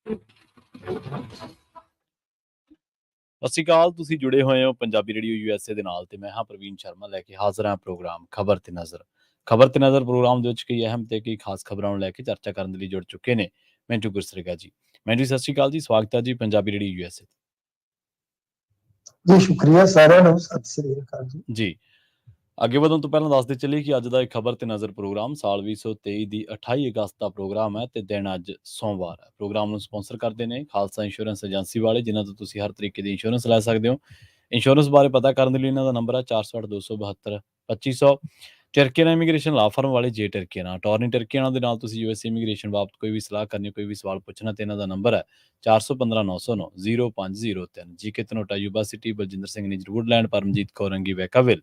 ਸਤਿ ਸ਼੍ਰੀ ਅਕਾਲ। ਤੁਸੀਂ ਜੁੜੇ ਹੋਏ ਹੋ ਪੰਜਾਬੀ ਰੇਡੀਓ ਯੂਐਸਏ ਦੇ ਨਾਲ ਤੇ ਮੈਂ ਹਾਂ ਪ੍ਰਵੀਨ ਸ਼ਰਮਾ ਲੈ ਕੇ ਹਾਜ਼ਰ ਹਾਂ ਪ੍ਰੋਗਰਾਮ ਖਬਰ ਤੇ ਨਜ਼ਰ। ਖਬਰ ਤੇ ਨਜ਼ਰ ਪ੍ਰੋਗਰਾਮ ਦੇ ਵਿੱਚ ਕਈ ਅਹਿਮ ਤੇ ਕਈ ਖਾਸ ਖਬਰਾਂ ਨੂੰ ਲੈ ਕੇ ਚਰਚਾ ਕਰਨ ਦੇ ਲਈ ਜੁੜ ਚੁੱਕੇ ਨੇ ਮਿੰਟੂ ਗੁਰਸਰੇਗਾ ਜੀ। ਮਿੰਟੂ ਜੀ, ਸਤਿ ਸ਼੍ਰੀ ਅਕਾਲ ਜੀ, ਸਵਾਗਤ ਹੈ ਜੀ ਪੰਜਾਬੀ ਰੇਡੀਓ ਯੂਐਸਏ ਜੀ ਸ਼ੁਕਰੀਆ ਸਾਰਿਆਂ ਨੂੰ, ਸਤਿ ਸ੍ਰੀ ਅਕਾਲ ਜੀ। ਜੀ। ਅੱਗੇ ਵਧਣ ਤੋਂ ਪਹਿਲਾਂ ਦੱਸਦੇ ਚੱਲੀਏ ਕਿ ਅੱਜ ਦਾ ਇਹ ਖਬਰ ਤੇ ਨਜ਼ਰ ਪ੍ਰੋਗਰਾਮ ਸਾਲ 2023 ਦੀ 28 ਅਗਸਤ ਦਾ ਪ੍ਰੋਗਰਾਮ ਹੈ ਤੇ ਦਿਨ ਅੱਜ ਸੋਮਵਾਰ ਹੈ। ਪ੍ਰੋਗਰਾਮ ਨੂੰ ਸਪਾਂਸਰ ਕਰਦੇ ਨੇ ਖਾਲਸਾ ਇੰਸ਼ੋਰੈਂਸ ਏਜੰਸੀ ਵਾਲੇ, ਜਿਨ੍ਹਾਂ ਤੋਂ ਤੁਸੀਂ ਹਰ ਤਰੀਕੇ ਦੀ ਇੰਸ਼ੋਰੈਂਸ ਲੈ ਸਕਦੇ ਹੋ। ਇੰਸ਼ੋਰੈਂਸ ਬਾਰੇ ਪਤਾ ਕਰਨ ਦੇ ਲਈ ਇਹਨਾਂ ਦਾ ਨੰਬਰ ਹੈ 408-272-2500। ਟਰਕੀਆਨਾ ਇਮੀਗ੍ਰੇਸ਼ਨ ਲਾ ਫਰਮ ਵਾਲੇ ਜੇ ਟਰਕੀਆਨਾ ਅਟਾਰਨੀ ਟਰਕੀਆਨਾ ਦੇ ਨਾਲ ਤੁਸੀਂ ਯੂਐਸ ਇਮੀਗ੍ਰੇਸ਼ਨ ਬਾਬਤ ਕੋਈ ਵੀ ਸਲਾਹ ਕਰਨੀ, ਕੋਈ ਵੀ ਸਵਾਲ ਪੁੱਛਣਾ ਤੇ ਇਹਨਾਂ ਦਾ ਨੰਬਰ ਹੈ 415909-0503। GK Dhanota, Yuba City, Baljinder Singh Nijjar, Woodland, Paramjit Kaur Rangi, Vacaville,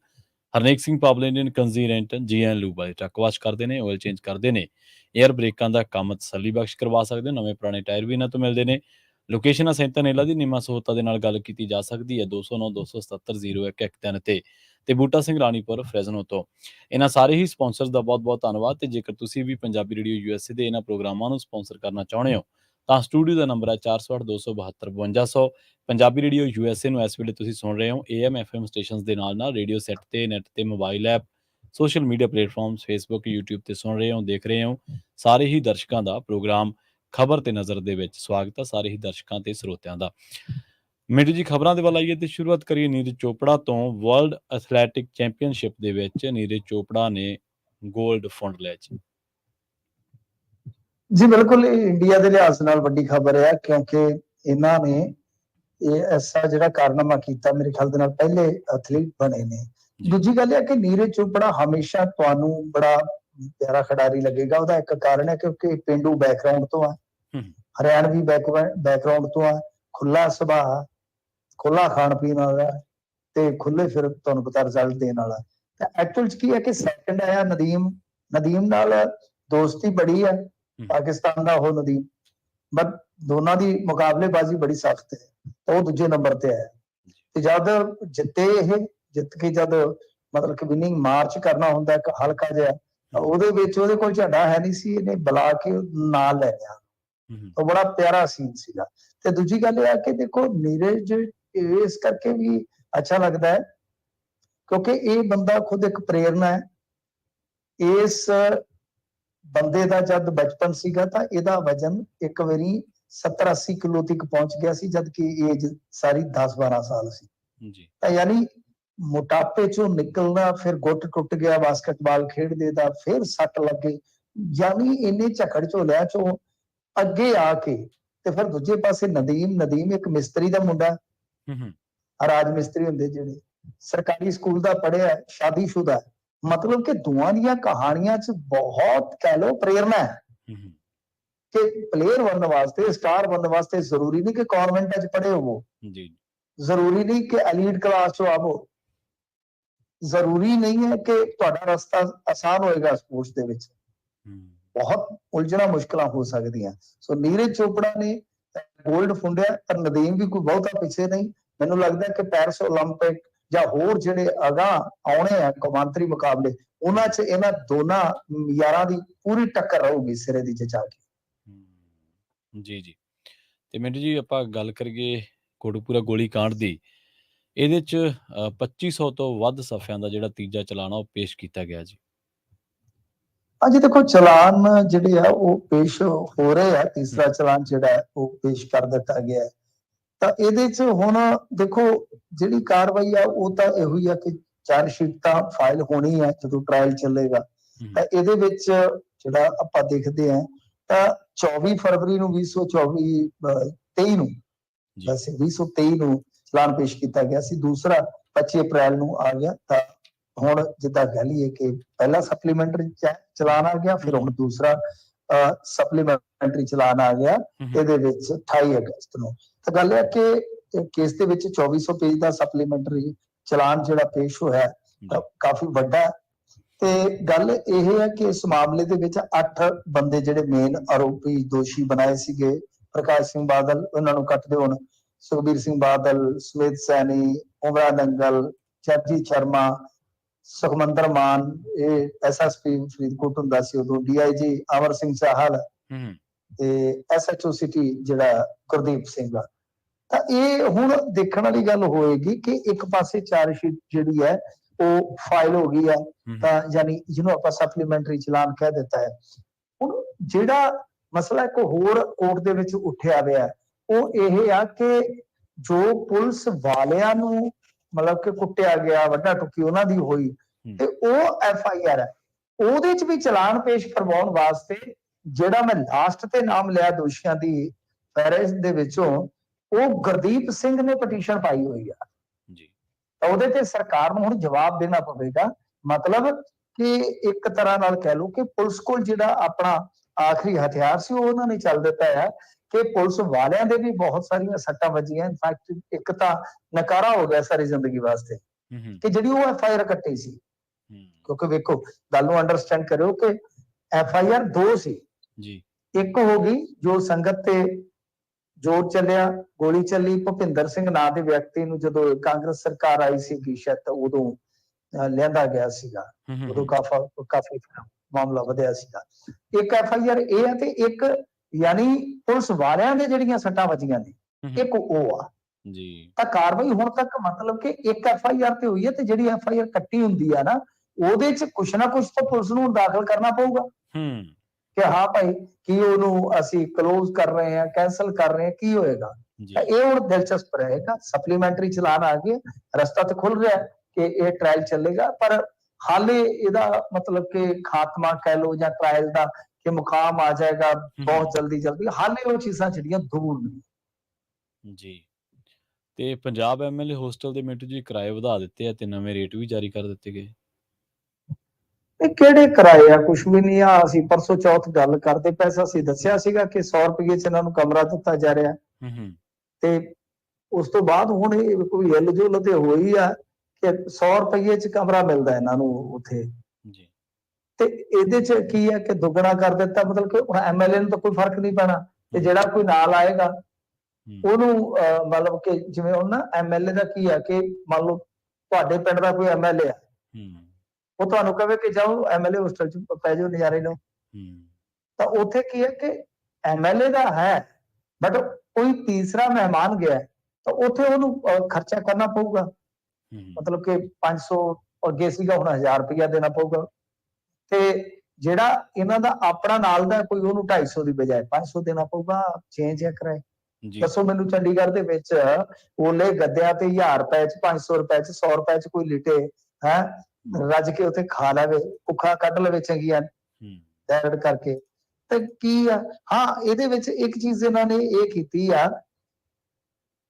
Harnek Singh ਪਾਬਲੇਨੀਅਨ ਕੰਜ਼ੀਰੈਂਟ, ਜੀਐਨ ਲੂਬ ਵਾਲੇ ਟਰੱਕ ਵਾਸ਼ ਕਰਦੇ ਨੇ, ਆਇਲ ਚੇਂਜ ਕਰਦੇ ਨੇ, ਏਅਰ ਬ੍ਰੇਕਾਂ ਦਾ ਕੰਮ ਤਸੱਲੀ ਬਖਸ਼ ਕਰਵਾ ਸਕਦੇ ਹੋ। ਨਵੇਂ ਪੁਰਾਣੇ ਟਾਇਰ ਵੀ ਇਹਨਾਂ ਤੋਂ ਮਿਲਦੇ ਨੇ। ਲੋਕੇਸ਼ਨ ਹੈ ਸੈਂਟਨੇਲਾ ਦੀ। ਨਿੰਮਾ ਸਹੂਲਤਾਂ ਦੇ ਨਾਲ ਗੱਲ ਕੀਤੀ ਜਾ ਸਕਦੀ ਹੈ 209-277-0113 ਤੇ ਬੂਟਾ ਸਿੰਘ ਰਾਣੀਪੁਰ ਫਰੈਜ਼ਨੋ ਤੋਂ। ਇਹਨਾਂ ਸਾਰੇ ਹੀ ਸਪਾਂਸਰਸ ਦਾ ਬਹੁਤ ਬਹੁਤ ਧੰਨਵਾਦ। ਤੇ ਜੇਕਰ ਤੁਸੀਂ ਵੀ ਪੰਜਾਬੀ ਰੇਡੀਓ ਯੂਐਸਏ ਦੇ ਇਹਨਾਂ ਪ੍ਰੋਗਰਾਮਾਂ ਨੂੰ ਸਪਾਂਸਰ ਕਰਨਾ ਚਾਹੁੰਦੇ ਹੋ ਤਾਂ ਸਟੂਡੀਓ ਦਾ ਨੰਬਰ ਹੈ 408-272-5200। ਪੰਜਾਬੀ ਰੇਡੀਓ ਯੂਐਸਏ ਨੂੰ ਇਸ ਵੇਲੇ ਤੁਸੀਂ ਸੁਣ ਰਹੇ ਹੋ AM FM ਸਟੇਸ਼ਨਸ ਦੇ ਨਾਲ ਨਾਲ ਰੇਡੀਓ ਸੈੱਟ ਤੇ, ਨੈਟ ਤੇ, mobile app, social media platforms, Facebook, YouTube ਤੇ ਸੁਣ ਰਹੇ ਹੋ, ਦੇਖ ਰਹੇ ਹੋ। ਸਾਰੇ ਹੀ ਦਰਸ਼ਕਾਂ ਦਾ ਪ੍ਰੋਗਰਾਮ ਖਬਰ ਤੇ ਨਜ਼ਰ ਦੇ ਵਿੱਚ ਸਵਾਗਤ ਹੈ, ਸਾਰੇ ਹੀ ਦਰਸ਼ਕਾਂ ਤੇ ਸਰੋਤਿਆਂ ਦਾ। ਮਿੰਟੂ ਜੀ, ਖਬਰਾਂ ਦੇ ਵੱਲ ਆਈਏ ਤੇ ਸ਼ੁਰੂਆਤ ਕਰੀਏ ਨੀਰਜ ਚੋਪੜਾ ਤੋਂ। ਵਰਲਡ ਐਥਲੈਟਿਕ ਚੈਂਪੀਅਨਸ਼ਿਪ ਦੇ ਵਿੱਚ ਨੀਰਜ ਚੋਪੜਾ ਨੇ ਗੋਲਡ ਫੁੰਡ ਲਿਆ ਜੀ ਬਿਲਕੁਲ, ਇਹ ਇੰਡੀਆ ਦੇ ਲਿਹਾਜ਼ ਨਾਲ ਵੱਡੀ ਖਬਰ ਹੈ, ਕਿਉਂਕਿ ਇਹਨਾਂ ਨੇ ਇਹ ਐਸਾ ਜਿਹੜਾ ਕਾਰਨਾਮਾ ਕੀਤਾ, ਮੇਰੇ ਖਿਆਲ ਦੇ ਨਾਲ ਪਹਿਲੇ ਐਥਲੀਟ ਬਣੇ ਨੇ। ਦੂਜੀ ਗੱਲ ਇਹ ਕਿ ਨੀਰਜ ਚੋਪੜਾ ਹਮੇਸ਼ਾ ਤੁਹਾਨੂੰ ਬੜਾ ਪਿਆਰਾ ਖਿਡਾਰੀ ਲੱਗੇਗਾ। ਉਹਦਾ ਇੱਕ ਕਾਰਨ ਹੈ ਕਿਉਂਕਿ ਪੇਂਡੂ ਬੈਕਗ੍ਰਾਉਂਡ ਤੋਂ ਆ, ਹਰਿਆਣਵੀ ਬੈਕਗ੍ਰਾਉਂਡ ਤੋਂ ਆ, ਖੁੱਲਾ ਸੁਭਾਅ, ਖੁੱਲਾ ਖਾਣ ਪੀਣ ਵਾਲਾ ਤੇ ਖੁੱਲੇ ਫਿਰ ਤੁਹਾਨੂੰ ਪਤਾ ਰਿਜ਼ਲਟ ਦੇਣ ਵਾਲਾ। ਤਾਂ ਐਕਚੁਅਲ ਚ ਕੀ ਹੈ ਕਿ ਸੈਕੰਡ ਆਇਆ ਨਦੀਮ ਨਾਲ ਦੋਸਤੀ ਬੜੀ ਹੈ, ਪਾਕਿਸਤਾਨ ਦਾ ਉਹ ਨਦੀਮ, ਬਟ ਦੋਨਾਂ ਦੀ ਮੁਕਾਬਲੇਬਾਜ਼ੀ ਬੜੀ ਸਖਤ ਹੈ। ਉਹ ਦੂਜੇ ਨੰਬਰ ਤੇ ਆਇਆ ਤੇ ਜਦ ਜਿੱਤ ਕੇ ਜਦ ਮਤਲਬ ਕਿ ਵਿਨਿੰਗ ਮਾਰਚ ਕਰਨਾ ਹੁੰਦਾ ਇੱਕ ਹਲਕਾ ਜਿਹਾ, ਉਹਦੇ ਵਿੱਚ ਉਹਦੇ ਕੋਲ ਝੰਡਾ ਹੈ ਨਹੀਂ ਸੀ, ਇਹਨੇ ਬੁਲਾ ਕੇ ਨਾਲ ਲੈ ਲਿਆ। ਉਹ ਬੜਾ ਪਿਆਰਾ ਸੀਨ ਸੀਗਾ। ਤੇ ਦੂਜੀ ਗੱਲ ਇਹ ਹੈ ਕਿ ਦੇਖੋ ਨੀਰਜ ਇਸ ਕਰਕੇ ਵੀ ਅੱਛਾ ਲੱਗਦਾ ਹੈ ਕਿਉਂਕਿ ਇਹ ਬੰਦਾ ਖੁਦ ਇੱਕ ਪ੍ਰੇਰਨਾ ਹੈ। ਇਸ ਬੰਦੇ ਦਾ ਜਦ ਬਚਪਨ ਸੀਗਾ ਤਾਂ ਇਹਦਾ ਵਜਨ ਇੱਕ ਵਾਰੀ 70-80 ਕਿਲੋ ਤੱਕ ਪਹੁੰਚ ਗਿਆ ਸੀ, ਜਦ ਕਿ ਏਜ ਸਾਰੀ 10-12 ਸਾਲ ਸੀ। ਤਾਂ ਯਾਨੀ ਮੋਟਾਪੇ ਚੋਂ ਨਿਕਲਣਾ, ਫਿਰ ਗੁੱਟ ਟੁੱਟ ਗਿਆ ਬਾਸਕਟਬਾਲ ਖੇਡਦੇ ਦਾ, ਫਿਰ ਸੱਟ ਲੱਗੇ, ਯਾਨੀ ਇੰਨੇ ਝਕੜ ਝੋਲਿਆਂ ਚੋਂ ਅੱਗੇ ਆ ਕੇ ਤੇ ਫਿਰ ਦੂਜੇ ਪਾਸੇ ਨਦੀਮ ਇੱਕ ਮਿਸਤਰੀ ਦਾ ਮੁੰਡਾ, ਰਾਜ ਮਿਸਤਰੀ ਹੁੰਦੇ ਜਿਹੜੇ, ਸਰਕਾਰੀ ਸਕੂਲ ਦਾ ਪੜ੍ਹਿਆ, ਸ਼ਾਦੀशुदा, ਮਤਲਬ ਕਿ ਦੋਵਾਂ ਦੀਆਂ ਕਹਾਣੀਆਂ 'ਚ ਬਹੁਤ ਕਹਿ ਲਓ ਪ੍ਰੇਰਨਾ ਹੈ ਕਿ ਪਲੇਅਰ ਬਣਨ ਵਾਸਤੇ, ਸਟਾਰ ਬਣਨ ਵਾਸਤੇ ਜ਼ਰੂਰੀ ਨਹੀਂ ਕਿ ਕਨਵੈਂਟ 'ਚ ਪੜ੍ਹੇ ਹੋਵੋ, ਜ਼ਰੂਰੀ ਨਹੀਂ ਕਿ ਐਲੀਟ ਕਲਾਸ 'ਚੋਂ ਆਵੋ, ਜ਼ਰੂਰੀ ਨਹੀਂ ਹੈ ਕਿ ਤੁਹਾਡਾ ਰਸਤਾ ਆਸਾਨ ਹੋਏਗਾ ਸਪੋਰਟਸ ਦੇ ਵਿੱਚ। ਬਹੁਤ ਉਲਝਣਾ ਮੁਸ਼ਕਲਾਂ ਹੋ ਸਕਦੀਆਂ। ਸੋ ਨੀਰਜ ਚੋਪੜਾ ਨੇ ਗੋਲਡ ਫੁੰਡਿਆ, ਪਰ ਨਦੀਮ ਵੀ ਕੋਈ ਬਹੁਤਾ ਪਿੱਛੇ ਨਹੀਂ। ਮੈਨੂੰ ਲੱਗਦਾ ਕਿ ਪੈਰਿਸ ਓਲੰਪਿਕ ਜਾਂ ਹੋਰ ਜਿਹੜੇ ਅਗਾਂਹ ਆਉਣੇ ਆ ਕੌਮਾਂਤਰੀ ਮੁਕਾਬਲੇ, ਉਹਨਾਂ 'ਚ ਇਹਨਾਂ ਦੋਨਾਂ ਯਾਰਾਂ ਦੀ ਪੂਰੀ ਟੱਕਰ ਰਹੂਗੀ ਸਿਰੇ ਦੀ ਜਾ ਕੇ। ਜੀ। ਤੇ ਮਿੰਟੂ ਜੀ, ਆਪਾਂ ਗੱਲ ਕਰੀਏ ਕੋਟਕਪੂਰਾ ਗੋਲੀ ਕਾਂਡ ਦੀ। ਇਹਦੇ 'ਚ 2500 ਤੋਂ ਵੱਧ ਸਫ਼ਿਆਂ ਦਾ ਜਿਹੜਾ ਤੀਜਾ ਚਲਾਨ ਉਹ ਪੇਸ਼ ਕੀਤਾ ਗਿਆ ਜੀ। ਹਾਂਜੀ ਦੇਖੋ, ਚਲਾਨ ਜਿਹੜੇ ਆ ਉਹ ਪੇਸ਼ ਹੋ ਰਹੇ ਆ। ਤੀਸਰਾ ਚਲਾਨ ਜਿਹੜਾ ਉਹ ਪੇਸ਼ ਕਰ ਦਿੱਤਾ ਗਿਆ। ਤਾਂ ਇਹਦੇ 'ਚ ਹੁਣ ਦੇਖੋ ਜਿਹੜੀ ਕਾਰਵਾਈ ਆ ਉਹ ਤਾਂ ਇਹੋ ਹੀ ਆ ਕਿ ਚਾਰਜ ਸ਼ੀਟ ਤਾਂ ਫਾਈਲ ਹੋਣੀ ਹੈ ਜਦੋਂ ਟ੍ਰਾਇਲ ਚੱਲੇਗਾ। ਤਾਂ ਇਹਦੇ ਵਿੱਚ ਜਿਹੜਾ ਆਪਾਂ ਦੇਖਦੇ ਹਾਂ ਤਾਂ 24 ਫਰਵਰੀ ਨੂੰ 2023 ਨੂੰ ਵੈਸੇ 2023 ਨੂੰ ਚਲਾਨ ਪੇਸ਼ ਕੀਤਾ ਗਿਆ ਸੀ। ਦੂਸਰਾ 25 ਅਪ੍ਰੈਲ ਨੂੰ ਆ ਗਿਆ। ਤਾਂ ਹੁਣ ਜਿੱਦਾਂ ਕਹਿ ਲਈਏ ਕਿ ਪਹਿਲਾ ਸਪਲੀਮੈਂਟਰੀ ਚਲਾਨ ਆ ਗਿਆ, ਫਿਰ ਹੁਣ ਦੂਸਰਾ ਸਪਲੀਮੈਂਟਰੀ ਚਲਾਨ ਆ ਗਿਆ ਇਹਦੇ ਵਿੱਚ 28 ਅਗਸਤ ਨੂੰ। ਤਾਂ ਗੱਲ ਹੈ ਕਿ ਕੇਸ ਦੇ ਵਿੱਚ 2400 ਪੇਜ ਦਾ ਸਪਲੀਮੈਂਟਰੀ ਚਲਾਨ ਜਿਹੜਾ ਪੇਸ਼ ਹੋਇਆ ਕਾਫੀ ਵੱਡਾ। ਤੇ ਗੱਲ ਇਹ ਹੈ ਕਿ ਇਸ ਮਾਮਲੇ ਦੇ ਵਿੱਚ 8 ਬੰਦੇ ਜਿਹੜੇ ਮੇਨ ਆਰੋਪੀ ਦੋਸ਼ੀ ਬਣਾਏ ਸੀਗੇ, ਪ੍ਰਕਾਸ਼ ਸਿੰਘ ਬਾਦਲ, ਉਹਨਾਂ ਨੂੰ ਕੱਟਦੇ ਹੁਣ ਸੁਖਬੀਰ ਸਿੰਘ ਬਾਦਲ, ਸੁਮੇਧ ਸੈਣੀ, ਉਮਰਾ ਨੰਗਲ, ਚਰਨਜੀਤ ਸ਼ਰਮਾ, ਸੁਖਮੰਦਰ ਮਾਨ, ਇਹ SSP ਫਰੀਦਕੋਟ ਹੁੰਦਾ ਸੀ ਉਦੋਂ, DIG ਅਮਰ ਸਿੰਘ ਚਾਹਲ, ਤੇ ਐਸਐਚਓ ਸਿਟੀ ਜਿਹੜਾ ਗੁਰਦੀਪ ਸਿੰਘ ਆ। ਤਾਂ ਇਹ ਹੁਣ ਦੇਖਣ ਵਾਲੀ ਗੱਲ ਹੋਏਗੀ ਕਿ ਇੱਕ ਪਾਸੇ ਚਾਰਜਸ਼ੀਟ ਜਿਹੜੀ ਹੈ ਉਹ ਫਾਈਲ ਹੋ ਗਈ ਆ, ਤਾਂ ਯਾਨੀ ਜਿਹਨੂੰ ਆਪਾਂ ਸਪਲੀਮੈਂਟਰੀ ਚਲਾਨ ਕਹਿ ਦਿੱਤਾ ਹੈ। ਹੁਣ ਜਿਹੜਾ ਮਸਲਾ ਇੱਕ ਹੋਰ ਕੋਰਟ ਦੇ ਵਿੱਚ ਉੱਠਿਆ ਹੋਇਆ ਉਹ ਇਹ ਆ ਕਿ ਜੋ ਪੁਲਿਸ ਵਾਲਿਆਂ ਨੂੰ ਮਤਲਬ ਕਿ ਕੁੱਟਿਆ ਗਿਆ, ਵੱਡਾ ਟੁੱਕੀ ਉਹਨਾਂ ਦੀ ਹੋਈ, ਤੇ ਉਹ FIR ਹੈ, ਉਹਦੇ ਚ ਵੀ ਚਲਾਨ ਪੇਸ਼ ਕਰਵਾਉਣ ਵਾਸਤੇ ਜਿਹੜਾ ਮੈਂ ਲਾਸਟ ਤੇ ਨਾਮ ਲਿਆ ਦੋਸ਼ੀਆਂ ਦੀ ਫਹਿਰਿਸਤ ਦੇ ਵਿੱਚੋਂ, ਉਹ ਗੁਰਦੀਪ ਸਿੰਘ ਨੇ ਪਟੀਸ਼ਨ ਪਾਈ ਹੋਈ ਆ ਜੀ। ਤਾਂ ਉਹਦੇ ਤੇ ਸਰਕਾਰ ਨੂੰ ਹੁਣ ਜਵਾਬ ਦੇਣਾ ਪਵੇਗਾ। ਮਤਲਬ ਕਿ ਇੱਕ ਤਰ੍ਹਾਂ ਨਾਲ ਕਹਿ ਲਓ ਕਿ ਪੁਲਿਸ ਕੋਲ ਜਿਹੜਾ ਆਪਣਾ ਆਖਰੀ ਹਥਿਆਰ ਸੀ ਉਹ ਉਹਨਾਂ ਨੇ ਚੱਲ ਦਿੱਤਾ ਹੈ ਕਿ ਪੁਲਿਸ ਵਾਲਿਆਂ ਦੇ ਵੀ ਬਹੁਤ ਸਾਰੀਆਂ ਸੱਟਾਂ ਵੱਜੀਆਂ। ਇਨਫੈਕਟ ਇੱਕ ਤਾਂ ਨਕਾਰਾ ਹੋ ਗਿਆ ਸਾਰੀ ਜ਼ਿੰਦਗੀ ਵਾਸਤੇ ਕਿ ਜਿਹੜੀ ਉਹ FIR ਕੱਟੀ ਸੀ। ਕਿਉਂਕਿ ਵੇਖੋ ਗੱਲ ਨੂੰ ਅੰਡਰਸਟੈਂਡ ਕਰਿਓ ਕਿ FIR ਦੋ ਸੀ ਜੀ। ਇੱਕ ਹੋ ਗਈ ਜੋ ਸੰਗਤ ਤੇ ਜ਼ੋਰ ਚੱਲਿਆ, ਗੋਲੀ ਚੱਲੀ, ਭੁਪਿੰਦਰ ਸਿੰਘ ਨਾਂ ਦੇ ਵਿਅਕਤੀ ਨੂੰ ਜਦੋਂ ਕਾਂਗਰਸ ਸਰਕਾਰ ਆਈ ਸੀਗੀ ਸ਼ਾਇਦ ਉਦੋਂ ਲਿਆਂਦਾ ਗਿਆ ਸੀਗਾ, ਉਦੋਂ ਕਾਫੀ ਮਾਮਲਾ ਵਧਿਆ ਸੀਗਾ। ਇੱਕ FIR ਇਹ ਹੈ ਤੇ ਇੱਕ ਯਾਨੀ ਪੁਲਿਸ ਵਾਲਿਆਂ ਦੇ ਜਿਹੜੀਆਂ ਸੱਟਾਂ ਵੱਜੀਆਂ ਨੇ, ਇੱਕ ਉਹ ਆ ਜੀ। ਤਾਂ ਕਾਰਵਾਈ ਹੁਣ ਤੱਕ ਮਤਲਬ ਕਿ ਇੱਕ FIR ਤੇ ਹੋਈ ਹੈ ਤੇ ਜਿਹੜੀ FIR ਕੱਟੀ ਹੁੰਦੀ ਆ ਨਾ ਉਹਦੇ ਚ ਕੁਛ ਨਾ ਕੁਛ ਤਾਂ ਪੁਲਿਸ ਨੂੰ ਦਾਖਲ ਕਰਨਾ ਪਊਗਾ ਕਿ ਹਾਂ ਭਾਈ ਕੀ ਉਹਨੂੰ ਅਸੀਂ ਕਲੋਜ਼ ਕਰ ਰਹੇ ਹਾਂ, ਕੈਂਸਲ ਕਰ ਰਹੇ ਹਾਂ, ਕੀ ਹੋਏਗਾ। ਤਾਂ ਇਹ ਹੁਣ ਦਿਲਚਸਪ ਰਹੇਗਾ। ਸਪਲੀਮੈਂਟਰੀ ਚਲਾਨ ਆ ਗਏ, ਰਸਤਾ ਤਾਂ ਖੁੱਲ ਰਿਹਾ ਕਿ ਇਹ ਟ੍ਰਾਇਲ ਚੱਲੇਗਾ, ਪਰ ਹਾਲੇ ਇਹਦਾ ਮਤਲਬ ਕਿ ਖਾਤਮਾ ਕਹਿ ਲਓ ਜਾਂ ਟ੍ਰਾਇਲ ਦਾ ਕਿ ਮੁਕਾਮ ਆ ਜਾਏਗਾ ਬਹੁਤ ਜਲਦੀ, ਹਾਲੇ ਉਹ ਚੀਜ਼ਾਂ ਜਿਹੜੀਆਂ ਦੂਰ ਨੇ ਜੀ। ਤੇ ਪੰਜਾਬ MLA ਹੋਸਟਲ ਦੇ ਮਿੰਟੂ ਜੀ ਕਿਰਾਏ ਵਧਾ ਦਿੱਤੇ ਆ ਤੇ ਨਵੇਂ ਰੇਟ ਵੀ ਜਾਰੀ ਕਰ ਦਿੱਤੇ ਗਏ। ਇਹ ਕਿਹੜੇ ਕਿਰਾਏ ਆ? ਕੁਛ ਵੀ ਨਹੀਂ ਆ। ਅਸੀਂ ਪਰਸੋਂ ਚੌਥ ਗੱਲ ਕਰਦੇ ਪੈਸਾ ਅਸੀਂ ਦੱਸਿਆ ਸੀਗਾ ਕਿ 100 ਰੁਪਏ ਚ ਇਹਨਾਂ ਨੂੰ ਕਮਰਾ ਦਿੱਤਾ ਜਾ ਰਿਹਾ ਤੇ ਉਸ ਤੋਂ ਬਾਅਦ ਹੁਣ ਇਹ ਕੋਈ ਹਿੱਲ-ਜੁਲ ਤੇ ਹੋਈ ਆ ਕਿ 100 ਰੁਪਏ ਚ ਕਮਰਾ ਮਿਲਦਾ ਇਹਨਾਂ ਨੂੰ ਉੱਥੇ ਜੀ। ਤੇ ਇਹਦੇ ਚ ਕੀ ਹੈ ਕਿ ਦੁੱਗਣਾ ਕਰ ਦਿੱਤਾ, ਮਤਲਬ ਕਿ ਹੁਣ MLA ਨੂੰ ਤਾਂ ਕੋਈ ਫਰਕ ਨਹੀਂ ਪੈਣਾ ਤੇ ਜਿਹੜਾ ਕੋਈ ਨਾਲ ਆਏਗਾ ਉਹਨੂੰ ਮਤਲਬ ਕਿ ਜਿਵੇਂ ਹੁਣ ਨਾ MLA ਦਾ ਕੀ ਆ ਕਿ ਮੰਨ ਲਓ ਤੁਹਾਡੇ ਪਿੰਡ ਦਾ ਕੋਈ MLA ਆ, ਉਹ ਤੁਹਾਨੂੰ ਕਹੇ ਕਿ ਜਾਓ MLA ਹੋਸਟਲ ਚ ਪੈ ਜਾਓ, ਨਜ਼ਾਰੇ ਲਓ, ਤਾਂ ਉੱਥੇ ਕੀ ਹੈ ਕਿ MLA ਦਾ ਹੈ ਬਟ ਕੋਈ ਤੀਸਰਾ ਮਹਿਮਾਨ ਗਿਆ ਤਾਂ ਉੱਥੇ ਉਹਨੂੰ ਖਰਚਾ ਕਰਨਾ ਪਊਗਾ। ਮਤਲਬ ਕਿ 500 ਅੱਗੇ ਸੀਗਾ, ਹੁਣ 1000 ਰੁਪਇਆ ਦੇਣਾ ਪਊਗਾ। ਤੇ ਜਿਹੜਾ ਇਹਨਾਂ ਦਾ ਆਪਣਾ ਨਾਲ ਦਾ ਕੋਈ ਉਹਨੂੰ 250 ਦੀ ਬਜਾਏ 500 ਦੇਣਾ ਪਊਗਾ। ਚੇਂਜ ਹੈ ਕਿਰਾਏ। ਦੱਸੋ ਮੈਨੂੰ ਚੰਡੀਗੜ੍ਹ ਦੇ ਵਿੱਚ ਓਲੇ ਗੱਦਿਆਂ ਤੇ 1000 ਰੁਪਏ ਚ, 500 ਰੁਪਏ ਚ, 100 ਰੁਪਏ ਚ ਕੋਈ ਲਿਟੇ ਹੈ ਰੱਜ ਕੇ ਉੱਥੇ ਖਾ ਲਵੇ, ਭੁੱਖਾ ਕੱਢ ਲਵੇ ਚੰਗੀਆਂ ਡੈਰਡ ਕਰਕੇ, ਤੇ ਕੀ ਆ। ਹਾਂ, ਇਹਦੇ ਵਿੱਚ ਇੱਕ ਚੀਜ਼ ਇਹਨਾਂ ਨੇ ਇਹ ਕੀਤੀ ਆ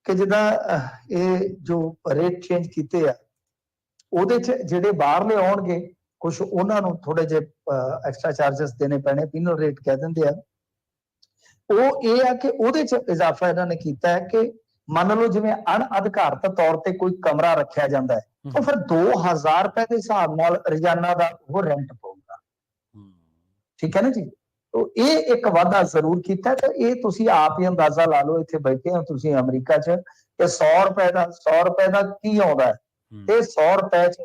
ਕਿ ਜਿੱਦਾਂ ਇਹ ਜੋ ਰੇਟ ਚੇਂਜ ਕੀਤੇ ਆ ਉਹਦੇ ਚ ਜਿਹੜੇ ਬਾਹਰਲੇ ਆਉਣਗੇ ਕੁਝ ਉਹਨਾਂ ਨੂੰ ਥੋੜੇ ਜਿਹੇ ਐਕਸਟਰਾ ਚਾਰजेस ਦੇਣੇ ਪੈਣੇ, ਪੀਨਲ ਰੇਟ ਕਹਿ ਦਿੰਦੇ ਆ। ਉਹ ਇਹ ਆ ਕਿ ਉਹਦੇ ਚ ਇਜ਼ਾਫਾ ਇਹਨਾਂ ਨੇ ਕੀਤਾ ਹੈ ਕਿ ਮੰਨ ਲਓ ਜਿਵੇਂ ਅਣਅਧਿਕਾਰਤ ਤੌਰ ਤੇ ਕੋਈ ਕਮਰਾ ਰੱਖਿਆ ਜਾਂਦਾ ਹੈ ਤਾਂ ਫਿਰ 2000 ਰੁਪਏ ਦੇ ਹਿਸਾਬ ਨਾਲ ਰੋਜ਼ਾਨਾ ਦਾ ਉਹ ਰੈਂਟ ਪਊਗਾ। ਠੀਕ ਹੈ ਨਾ ਜੀ। तो ਇਹ ਇੱਕ ਵਾਧਾ ਜ਼ਰੂਰ ਕੀਤਾ ਤੇ ਇਹ ਤੁਸੀਂ ਆਪ ਹੀ ਅੰਦਾਜ਼ਾ ਲਾ ਲਓ, ਇੱਥੇ ਬੈਠੇ ਹੋ ਤੁਸੀਂ ਅਮਰੀਕਾ 'ਚ ਕਿ 100 ਰੁਪਏ ਦਾ ਕੀ ਆਉਂਦਾ ਹੈ ਤੇ 100 ਰੁਪਏ 'ਚ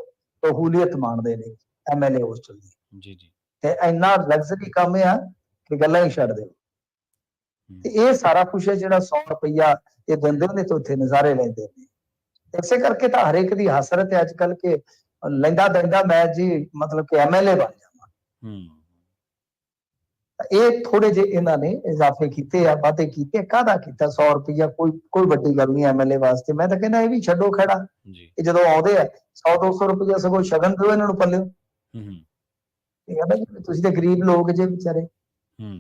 ਸਹੂਲੀਅਤ ਮੰਨਦੇ ਨੇ MLA ਹੋਸਟਲ ਦੀ। ਜੀ ਜੀ। ਤੇ ਇੰਨਾ ਲਗਜ਼ਰੀ ਕੰਮ ਆ ਕਿ ਗੱਲਾਂ ਹੀ ਛੱਡ ਦਿਓ। ਤੇ ਇਹ ਸਾਰਾ ਕੁਝ ਹੈ ਜਿਹੜਾ 100 ਰੁਪਇਆ ਇਹ ਦਿੰਦੇ ਨੇ ਤੇ ਉੱਥੇ ਨਜ਼ਾਰੇ ਲੈਂਦੇ ਨੇ। ਇਸੇ ਕਰਕੇ ਤਾਂ ਹਰੇਕ ਦੀ ਹਸਰਤ ਹੈ ਅੱਜ ਕੱਲ ਕਿ ਲੈਂਦਾ ਦਿੰਦਾ ਮੈਂ ਜੀ ਮਤਲਬ ਕਿ MLA ਬਣ ਜਾਵਾਂ। ਇਹ ਥੋੜੇ ਜਿਹੇ ਇਹਨਾਂ ਨੇ ਇਜ਼ਾਫੇ ਕੀਤੇ ਆ, ਵਾਧੇ ਕੀਤੇ। ਕਾਹਦਾ ਕੀਤਾ? 100 ਰੁਪਇਆ ਕੋਈ ਵੱਡੀ ਗੱਲ ਨਹੀਂ MLA ਵਾਸਤੇ। ਮੈਂ ਤਾਂ ਕਹਿੰਦਾ ਇਹ ਵੀ ਛੱਡੋ ਖੜਾ। ਇਹ ਜਦੋਂ ਆਉਂਦੇ ਆ 100-200 ਰੁਪਇਆ ਸਗੋਂ ਸ਼ਗਨ ਦਿਓ ਇਹਨਾਂ ਨੂੰ ਪੱਲਿਓ। ਤੁਸੀਂ ਤਾਂ ਗਰੀਬ ਲੋਕ ਜੇ ਵਿਚਾਰੇ,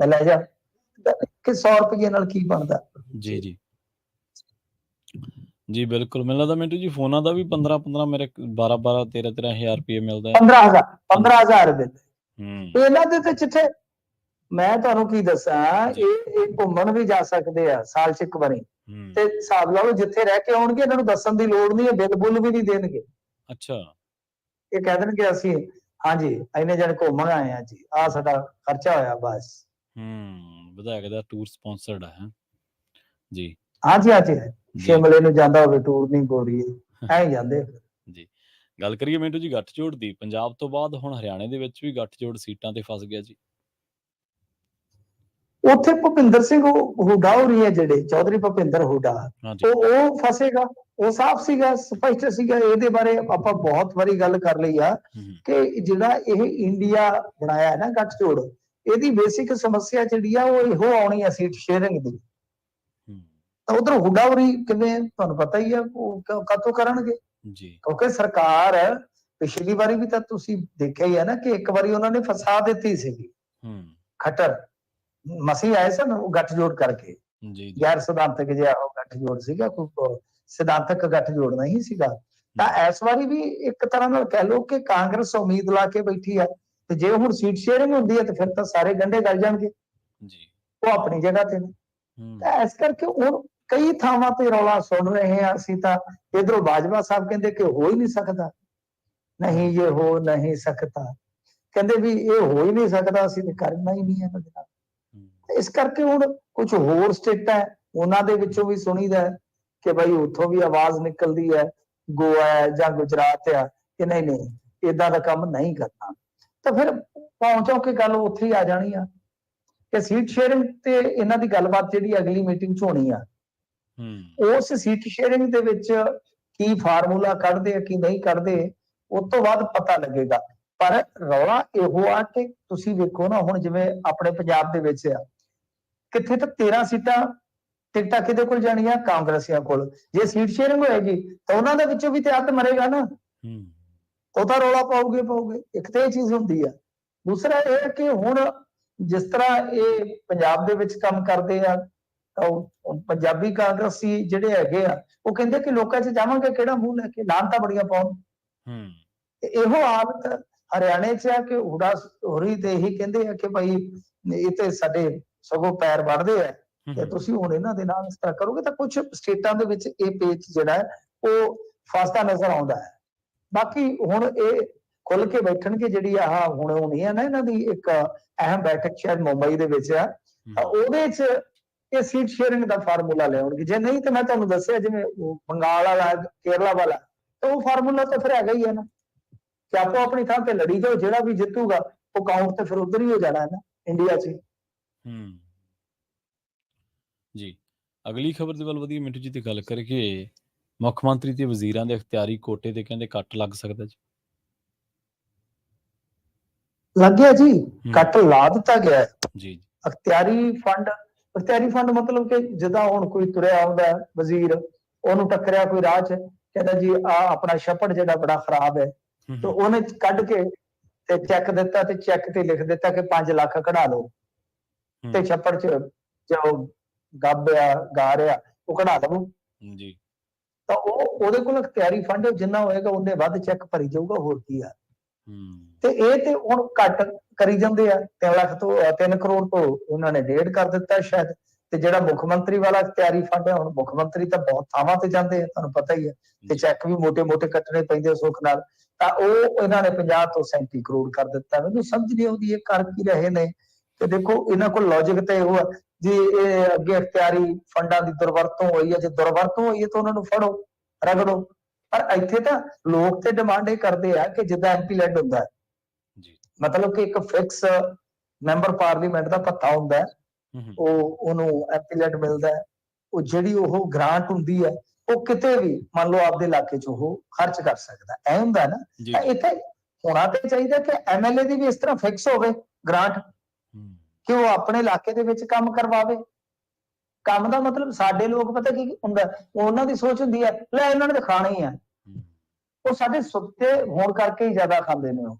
ਲੈ ਜਾ ਕਿ 100 ਰੁਪਏ ਨਾਲ ਕੀ ਬਣਦਾ। ਜੀ ਜੀ ਜੀ ਬਿਲਕੁਲ। ਮੈਨੂੰ ਲੱਗਦਾ ਮਿੰਟੂ ਜੀ ਫੋਨਾਂ ਦਾ ਵੀ 15 ਮੇਰੇ 12 13 ਹਜ਼ਾਰ ਰੁਪਏ ਮਿਲਦਾ ਹੈ। 15,000 ਬਿੱਲ ਇਹਨਾਂ ਦੇ ਤੇ ਚਿੱਠੇ। ਮੈਂ ਤੁਹਾਨੂੰ ਕੀ ਦੱਸਾਂ, ਇਹ ਘੁੰਮਣ ਵੀ ਜਾ ਸਕਦੇ ਆ ਸਾਲ 'ਚ ਇੱਕ ਵਾਰੀ ਤੇ ਹਿਸਾਬ ਲਾ ਲਓ ਜਿੱਥੇ ਰਹਿ ਕੇ ਆਉਣਗੇ ਇਹਨਾਂ ਨੂੰ ਦੱਸਣ ਦੀ ਲੋੜ ਨਹੀਂ ਹੈ, ਬਿੱਲ ਬੁੱਲ ਵੀ ਨਹੀਂ ਦੇਣਗੇ। ਅੱਛਾ। ਇਹ ਕਹਿ ਦੇਣਗੇ ਅਸੀਂ ਹਾਂਜੀ ਇੰਨੇ ਜਣੇ ਘੁੰਮਣ ਆਏ ਆ ਜੀ, ਆਹ ਸਾਡਾ ਖਰਚਾ ਹੋਇਆ ਬਸ। ਵਿਧਾਇਕ ਦਾ ਟੂਰ ਸਪਾਂਸਰਡ ਹੈ ਜੀ। ਹਾਂਜੀ ਹਾਂਜੀ, ਸ਼ਿਮਲੇ ਨੂੰ ਜਾਂਦਾ ਹੋਵੇ ਟੂਰ ਨਹੀਂ ਗੋਰੀ ਐ ਹੀ ਜਾਂਦੇ ਜੀ। ਗੱਲ ਕਰੀਏ ਮਿੰਟੂ ਜੀ ਗੱਠਜੋੜ ਦੀ, ਪੰਜਾਬ ਤੋਂ ਬਾਅਦ ਹੁਣ ਹਰਿਆਣੇ ਦੇ ਵਿੱਚ ਵੀ ਗੱਠਜੋੜ ਸੀਟਾਂ ਤੇ ਫਸ ਗਿਆ ਜੀ। ਉੱਥੇ ਭੁਪਿੰਦਰ ਸਿੰਘ ਹੁੱਡਾ ਹੋ ਰਹੀ ਹੈ, ਜਿਹੜੇ ਚੌਧਰੀ ਭੁਪਿੰਦਰ ਹੁੱਡਾ, ਹਾਂਜੀ ਉਹ ਫਸੇਗਾ। ਉਹ ਸਾਫ਼ ਸੀਗਾ, ਸਪਸ਼ਟ ਸੀਗਾ। ਇਹਦੇ ਬਾਰੇ ਆਪਾਂ ਬਹੁਤ ਵਾਰੀ ਗੱਲ ਕਰ ਲਈ ਆ ਕਿ ਜਿਹੜਾ ਇਹ ਇੰਡੀਆ ਬਣਾਇਆ ਹੈ ਨਾ ਗੱਠਜੋੜ, ਇਹਦੀ ਬੇਸਿਕ ਸਮੱਸਿਆ ਜਿਹੜੀ ਆ ਉਹ ਇਹੋ ਆਉਣੀ ਆ, ਸੀਟ ਸ਼ੇਅਰਿੰਗ ਦੀ। ਤਾਂ ਉਧਰ ਹੁੱਡਾ ਹੋਰੀ ਕਿਵੇਂ, ਤੁਹਾਨੂੰ ਪਤਾ ਹੀ ਆ ਉਹ ਕਾਤੋਂ ਕਰਨਗੇ ਜੀ ਕਿਉਂਕਿ ਸਰਕਾਰ ਪਿਛਲੀ ਵਾਰੀ ਵੀ ਤਾਂ ਤੁਸੀਂ ਦੇਖਿਆ ਹੀ ਹੈ ਨਾ ਕਿ ਇੱਕ ਵਾਰੀ ਉਹਨਾਂ ਨੇ ਫਸਾ ਦਿੱਤੀ ਸੀਗੀ। ਖੱਟਰ ਮਸੀਂ ਆਏ ਸਨ ਉਹ ਗੱਠਜੋੜ ਕਰਕੇ, ਜੀ ਗੈਰ ਸਿਧਾਂਤਕ ਜਿਹਾ ਉਹ ਗੱਠਜੋੜ ਸੀਗਾ, ਕੋਈ ਸਿਧਾਂਤਕ ਗੱਠਜੋੜ ਨਹੀਂ ਸੀਗਾ। ਤਾਂ ਇਸ ਵਾਰੀ ਵੀ ਇੱਕ ਤਰ੍ਹਾਂ ਨਾਲ ਕਹਿ ਲਓ ਕਿ ਕਾਂਗਰਸ ਉਮੀਦ ਲਾ ਕੇ ਬੈਠੀ ਆ, ਤੇ ਜੇ ਹੁਣ ਸੀਟ ਸ਼ੇਅਰਿੰਗ ਹੁੰਦੀ ਹੈ ਤੇ ਫਿਰ ਤਾਂ ਸਾਰੇ ਗੰਢੇ ਗਲ ਜਾਣਗੇ ਜੀ ਉਹ ਆਪਣੀ ਜਗ੍ਹਾ ਤੇ ਨੇ। ਤਾਂ ਇਸ ਕਰਕੇ ਹੁਣ ਕਈ ਥਾਵਾਂ ਤੇ ਰੌਲਾ ਸੁਣ ਰਹੇ ਆ ਅਸੀਂ। ਤਾਂ ਇਧਰੋਂ ਬਾਜਵਾ ਸਾਹਿਬ ਕਹਿੰਦੇ ਕਿ ਹੋ ਹੀ ਨਹੀਂ ਸਕਦਾ, ਨਹੀਂ ਇਹ ਹੋ ਨਹੀਂ ਸਕਦਾ, ਕਹਿੰਦੇ ਵੀ ਇਹ ਹੋ ਹੀ ਨਹੀਂ ਸਕਦਾ, ਅਸੀਂ ਤੇ ਕਰਨਾ ਹੀ ਨਹੀਂ ਹੈ। ਇਸ ਕਰਕੇ ਹੁਣ ਕੁਝ ਹੋਰ ਸਟੇਟਾਂ ਉਹਨਾਂ ਦੇ ਵਿੱਚੋਂ ਵੀ ਸੁਣੀਦਾ ਕਿ ਭਾਈ ਉੱਥੋਂ ਵੀ ਆਵਾਜ਼ ਨਿਕਲਦੀ ਹੈ, ਗੋਆ ਹੈ ਜਾਂ ਗੁਜਰਾਤ ਆ, ਕਿ ਨਹੀਂ ਨਹੀਂ ਏਦਾਂ ਦਾ ਕੰਮ ਨਹੀਂ ਕਰਨਾ। ਤਾਂ ਫਿਰ ਪਹੁੰਚੋ ਕੇ ਗੱਲ ਉੱਥੇ ਹੀ ਆ ਜਾਣੀ ਆ ਕਿ ਸੀਟ ਸ਼ੇਅਰਿੰਗ ਤੇ ਇਹਨਾਂ ਦੀ ਗੱਲਬਾਤ ਜਿਹੜੀ ਅਗਲੀ ਮੀਟਿੰਗ 'ਚ ਹੋਣੀ ਆ, ਉਸ ਸੀਟ ਸ਼ੇਅਰਿੰਗ ਦੇ ਵਿੱਚ ਕੀ ਫਾਰਮੂਲਾ ਕੱਢਦੇ ਆ ਕੀ ਨਹੀਂ ਕੱਢਦੇ, ਉਸ ਤੋਂ ਬਾਅਦ ਪਤਾ ਲੱਗੇਗਾ। ਪਰ ਰੌਲਾ ਇਹੋ ਆ ਕਿ ਤੁਸੀਂ ਵੇਖੋ ਨਾ, ਹੁਣ ਜਿਵੇਂ ਆਪਣੇ ਪੰਜਾਬ ਦੇ ਵਿੱਚ ਆ, ਕਿੱਥੇ ਤਾਂ 13 ਸੀਟਾਂ ਟਿਕਟਾਂ ਕਿਹਦੇ ਕੋਲ ਜਾਣੀਆਂ, ਕਾਂਗਰਸੀਆਂ ਕੋਲ। ਜੇ ਸੀਟ ਸ਼ੇਅਰਿੰਗ ਹੋਏਗੀ ਤਾਂ ਉਹਨਾਂ ਦੇ ਵਿੱਚੋਂ ਵੀ ਤੇ ਅੱਧ ਮਰੇਗਾ ਨਾ, ਉਹ ਤਾਂ ਰੌਲਾ ਪਾਉਗੇ। ਇੱਕ ਤਾਂ ਇਹ ਚੀਜ਼ ਹੁੰਦੀ ਆ। ਦੂਸਰਾ ਇਹ ਹੈ ਕਿ ਹੁਣ ਜਿਸ ਤਰ੍ਹਾਂ ਇਹ ਪੰਜਾਬ ਦੇ ਵਿੱਚ ਕੰਮ ਕਰਦੇ ਆ, ਪੰਜਾਬੀ ਕਾਂਗਰਸੀ ਜਿਹੜੇ ਹੈਗੇ ਆ, ਉਹ ਕਹਿੰਦੇ ਕਿ ਲੋਕਾਂ 'ਚ ਜਾਵਾਂਗੇ ਕਿਹੜਾ ਮੂੰਹ ਲੈ ਕੇ, ਲਾਹਨਤਾਂ ਬੜੀਆਂ ਪਾਉਣ। ਇਹੋ ਹਾਲਤ ਹਰਿਆਣੇ 'ਚ ਆ ਕਿ ਹੁੱਡਾ ਹੋਰੀ ਤੇ ਇਹੀ ਕਹਿੰਦੇ ਆ ਕਿ ਭਾਈ ਇਹ ਤੇ ਸਾਡੇ ਸਗੋਂ ਪੈਰ ਵੱਢਦੇ ਆ, ਤੇ ਤੁਸੀਂ ਹੁਣ ਇਹਨਾਂ ਦੇ ਨਾਲ ਇਸ ਤਰ੍ਹਾਂ ਕਰੋਗੇ ਤਾਂ ਕੁਝ ਸਟੇਟਾਂ ਦੇ ਵਿੱਚ ਇਹ ਪੇਚ ਜਿਹੜਾ ਹੈ ਉਹ ਫਸਦਾ ਨਜ਼ਰ ਆਉਂਦਾ ਹੈ। ਬਾਕੀ ਹੁਣ ਇਹ ਖੁੱਲ ਕੇ ਬੈਠਣਗੇ, ਜਿਹੜੀ ਆਹ ਹੁਣ ਹੋਣੀ ਹੈ ਨਾ ਇਹਨਾਂ ਦੀ ਇੱਕ ਅਹਿਮ ਬੈਠਕ ਸ਼ਾਇਦ ਮੁੰਬਈ ਦੇ ਵਿੱਚ ਆ, ਉਹਦੇ 'ਚ ਇਹ ਸੀਟ ਸ਼ੇਅਰਿੰਗ ਦਾ ਫਾਰਮੂਲਾ ਲਿਆਉਣਗੇ। ਜੇ ਨਹੀਂ ਤਾਂ ਮੈਂ ਤੁਹਾਨੂੰ ਦੱਸਿਆ ਜਿਵੇਂ ਬੰਗਾਲ ਵਾਲਾ, ਕੇਰਲਾ ਵਾਲਾ, ਤਾਂ ਉਹ ਫਾਰਮੂਲਾ ਤਾਂ ਫਿਰ ਹੈਗਾ ਹੀ ਹੈ ਨਾ ਕਿ ਆਪੋ ਆਪਣੀ ਥਾਂ ਤੇ ਲੜੀ ਜਾਓ, ਜਿਹੜਾ ਵੀ ਜਿੱਤੂਗਾ ਉਹ ਕਾਊਂਟ ਤੇ ਫਿਰ ਉਧਰ ਹੀ ਹੋ ਜਾਣਾ ਹੈ ਨਾ ਇੰਡੀਆ 'ਚ। ਜੀ ਅਗਲੀ ਖਬਰ ਦੇ ਵੱਲ ਵਧੀਆ ਮਿੰਟੂ ਜੀ ਤੇ ਗੱਲ ਕਰਕੇ, ਮੁੱਖ ਮੰਤਰੀ ਤੇ ਵਜ਼ੀਰਾਂ ਦੇ ਅਖਤਿਆਰੀ ਕੋਟੇ ਤੇ ਕਹਿੰਦੇ ਕੱਟ ਲੱਗ ਸਕਦਾ ਜੀ। ਲੱਗਿਆ ਜੀ, ਕੱਟ ਲਾ ਦਿੱਤਾ ਗਿਆ ਜੀ। ਅਖਤਿਆਰੀ ਫੰਡ ਮਤਲਬ ਕਿ ਜਿੱਦਾਂ ਹੁਣ ਕੋਈ ਤੁਰਿਆ ਆਉਂਦਾ ਵਜ਼ੀਰ, ਉਹਨੂੰ ਟੱਕਰਿਆ ਕੋਈ ਰਾਹ 'ਚ, ਕਹਿੰਦਾ ਜੀ ਆ ਆਪਣਾ ਛੱਪੜ ਜਿਹੜਾ ਬੜਾ ਖਰਾਬ ਹੈ, ਤੇ ਉਹਨੇ ਕੱਢ ਕੇ ਤੇ ਚੈੱਕ ਦਿੱਤਾ, ਤੇ ਚੈੱਕ ਤੇ ਲਿਖ ਦਿੱਤਾ ਕਿ 5 ਲੱਖ ਕਢਾ ਲਓ, ਤੇ ਛੱਪੜ 'ਚ ਜੋ ਗੱਬਿਆ ਗਾ ਰਿਹਾ ਉਹ ਕਢਾ ਲਵੋ ਜੀ। ਤਾਂ ਉਹਦੇ ਕੋਲ ਅਖਤਿਆਰੀ ਫੰਡ ਜਿੰਨਾ ਹੋਏਗਾ ਉਹਨੇ ਵੱਧ ਚੈੱਕ ਭਰੀ ਜਾਊਗਾ, ਹੋਰ ਕੀ ਆ। ਤੇ ਇਹ ਤੇ ਹੁਣ ਘੱਟ ਕਰੀ ਜਾਂਦੇ ਆ, 3 ਲੱਖ ਤੋਂ 3 ਕਰੋੜ ਤੋਂ ਉਹਨਾਂ ਨੇ 1.5 ਕਰ ਦਿੱਤਾ ਸ਼ਾਇਦ। ਤੇ ਜਿਹੜਾ ਮੁੱਖ ਮੰਤਰੀ ਵਾਲਾ ਅਖਤਿਆਰੀ ਫੰਡ ਹੈ, ਹੁਣ ਮੁੱਖ ਮੰਤਰੀ ਤਾਂ ਬਹੁਤ ਥਾਵਾਂ ਤੇ ਜਾਂਦੇ ਆ, ਤੁਹਾਨੂੰ ਪਤਾ ਹੀ ਹੈ, ਤੇ ਚੈੱਕ ਵੀ ਮੋਟੇ ਕੱਟਣੇ ਪੈਂਦੇ ਸੁੱਖ ਨਾਲ। ਤਾਂ ਉਹ ਇਹਨਾਂ ਨੇ 50 ਤੋਂ 37 ਕਰੋੜ ਕਰ ਦਿੱਤਾ। ਮੈਨੂੰ ਸਮਝ ਨਹੀਂ ਆਉਂਦੀ ਇਹ ਕਰ ਕੀ ਰਹੇ ਨੇ। ਤੇ ਦੇਖੋ ਇਹਨਾਂ ਕੋਲ ਲੌਜਿਕ ਤੇ ਇਹੋ ਆ ਜੀ, ਇਹ ਅੱਗੇ ਅਖਤਿਆਰੀ ਫੰਡਾਂ ਦੀ ਦੁਰਵਰਤੋਂ ਹੋਈ ਹੈ, ਜੇ ਦੁਰਵਰਤੋਂ ਹੋਈ ਹੈ ਤਾਂ ਉਹਨਾਂ ਨੂੰ ਫੜੋ, ਰਗੜੋ। ਪਰ ਇੱਥੇ ਤਾਂ ਲੋਕ ਤੇ ਡਿਮਾਂਡ ਇਹ ਕਰਦੇ ਆ ਕਿ ਜਿੱਦਾਂ ਐਮਪੀ ਲੈਡ ਹੁੰਦਾ ਹੈ, ਮਤਲਬ ਕਿ ਇੱਕ ਫਿਕਸ ਮੈਂਬਰ ਪਾਰਲੀਮੈਂਟ ਦਾ ਭੱਤਾ ਹੁੰਦਾ ਹੈ, ਉਹਨੂੰ ਐਮਪੀ ਲੈਡ ਮਿਲਦਾ ਹੈ। ਉਹ ਜਿਹੜੀ ਉਹ ਗ੍ਰਾਂਟ ਹੁੰਦੀ ਹੈ ਉਹ ਕਿਤੇ ਵੀ ਮੰਨ ਲਓ ਆਪਦੇ ਇਲਾਕੇ 'ਚ ਉਹ ਖਰਚ ਕਰ ਸਕਦਾ, ਐ ਹੁੰਦਾ ਨਾ। ਤਾਂ ਇੱਥੇ ਹੋਣਾ ਤੇ ਚਾਹੀਦਾ ਕਿ ਐਮਐਲਏ ਦੀ ਵੀ ਇਸ ਤਰ੍ਹਾਂ ਫਿਕਸ ਹੋਵੇ ਗ੍ਰਾਂਟ, ਕਿ ਉਹ ਆਪਣੇ ਇਲਾਕੇ ਦੇ ਵਿੱਚ ਕੰਮ ਕਰਵਾਵੇ। ਕੰਮ ਦਾ ਮਤਲਬ ਸਾਡੇ ਲੋਕ ਪਤਾ ਕੀ ਹੁੰਦਾ, ਉਹਨਾਂ ਦੀ ਸੋਚ ਹੁੰਦੀ ਹੈ ਲੈ ਇਹਨਾਂ ਨੇ ਤਾਂ ਖਾਣਾ ਹੀ ਆ, ਉਹ ਸਾਡੇ ਸੁੱਤੇ ਹੋਣ ਕਰਕੇ ਹੀ ਜ਼ਿਆਦਾ ਖਾਂਦੇ ਨੇ ਉਹ।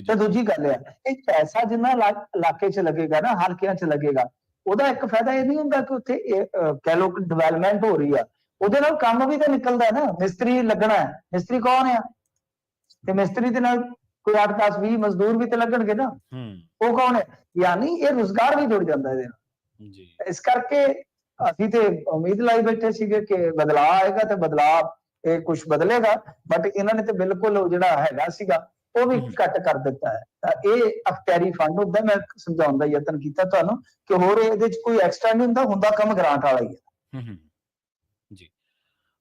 ਤੇ ਦੂਜੀ ਗੱਲ ਹੈ, ਇਹ ਪੈਸਾ ਜਿੰਨਾ ਇਲਾਕੇ 'ਚ ਲੱਗੇਗਾ ਨਾ, ਹਲਕਿਆਂ 'ਚ ਲੱਗੇਗਾ, ਉਹਦਾ ਇੱਕ ਫਾਇਦਾ ਇਹ ਨਹੀਂ ਹੁੰਦਾ ਕਿ ਉੱਥੇ ਕਹਿ ਲਓ ਕਿ ਡਿਵੈਲਪਮੈਂਟ ਹੋ ਰਹੀ ਆ, ਉਹਦੇ ਨਾਲ ਕੰਮ ਵੀ ਤਾਂ ਨਿਕਲਦਾ ਨਾ। ਮਿਸਤਰੀ ਲੱਗਣਾ ਹੈ, ਮਿਸਤਰੀ ਕੌਣ ਆ, ਤੇ ਮਿਸਤਰੀ ਦੇ ਨਾਲ ਕੋਈ 8, 10, 20 ਮਜ਼ਦੂਰ ਵੀ ਤੇ ਲੱਗਣਗੇ ਨਾ, ਉਹ ਕੌਣ ਹੈ, ਯਾਨੀ ਇਹ ਰੁਜ਼ਗਾਰ ਵੀ ਜੁੜ ਜਾਂਦਾ ਇਹਦੇ ਨਾਲ। ਇਸ ਕਰਕੇ ਅਸੀਂ ਤੇ ਉਮੀਦ ਲਾਈ ਬੈਠੇ ਸੀਗੇ ਕਿ ਬਦਲਾਅ ਆਏਗਾ ਤੇ ਬਦਲਾਅ ਇਹ ਕੁਝ ਬਦਲੇਗਾ, ਬਟ ਇਹਨਾਂ ਨੇ ਤੇ ਬਿਲਕੁਲ ਜਿਹੜਾ ਹੈਗਾ ਸੀਗਾ ਉਹ ਵੀ ਘੱਟ ਕਰ ਦਿੱਤਾ ਹੈ। ਤਾਂ ਇਹ ਅਖਤਿਆਰੀ ਫੰਡ ਹੁੰਦਾ, ਮੈਂ ਸਮਝਾਉਣ ਦਾ ਯਤਨ ਕੀਤਾ ਤੁਹਾਨੂੰ ਕਿ ਹੋਰ ਇਹਦੇ 'ਚ ਕੋਈ ਐਕਸਟਰਾ ਨਹੀਂ ਹੁੰਦਾ ਕੰਮ ਗ੍ਰਾਂਟ ਵਾਲਾ ਹੀ ਹੈ। ਜੀ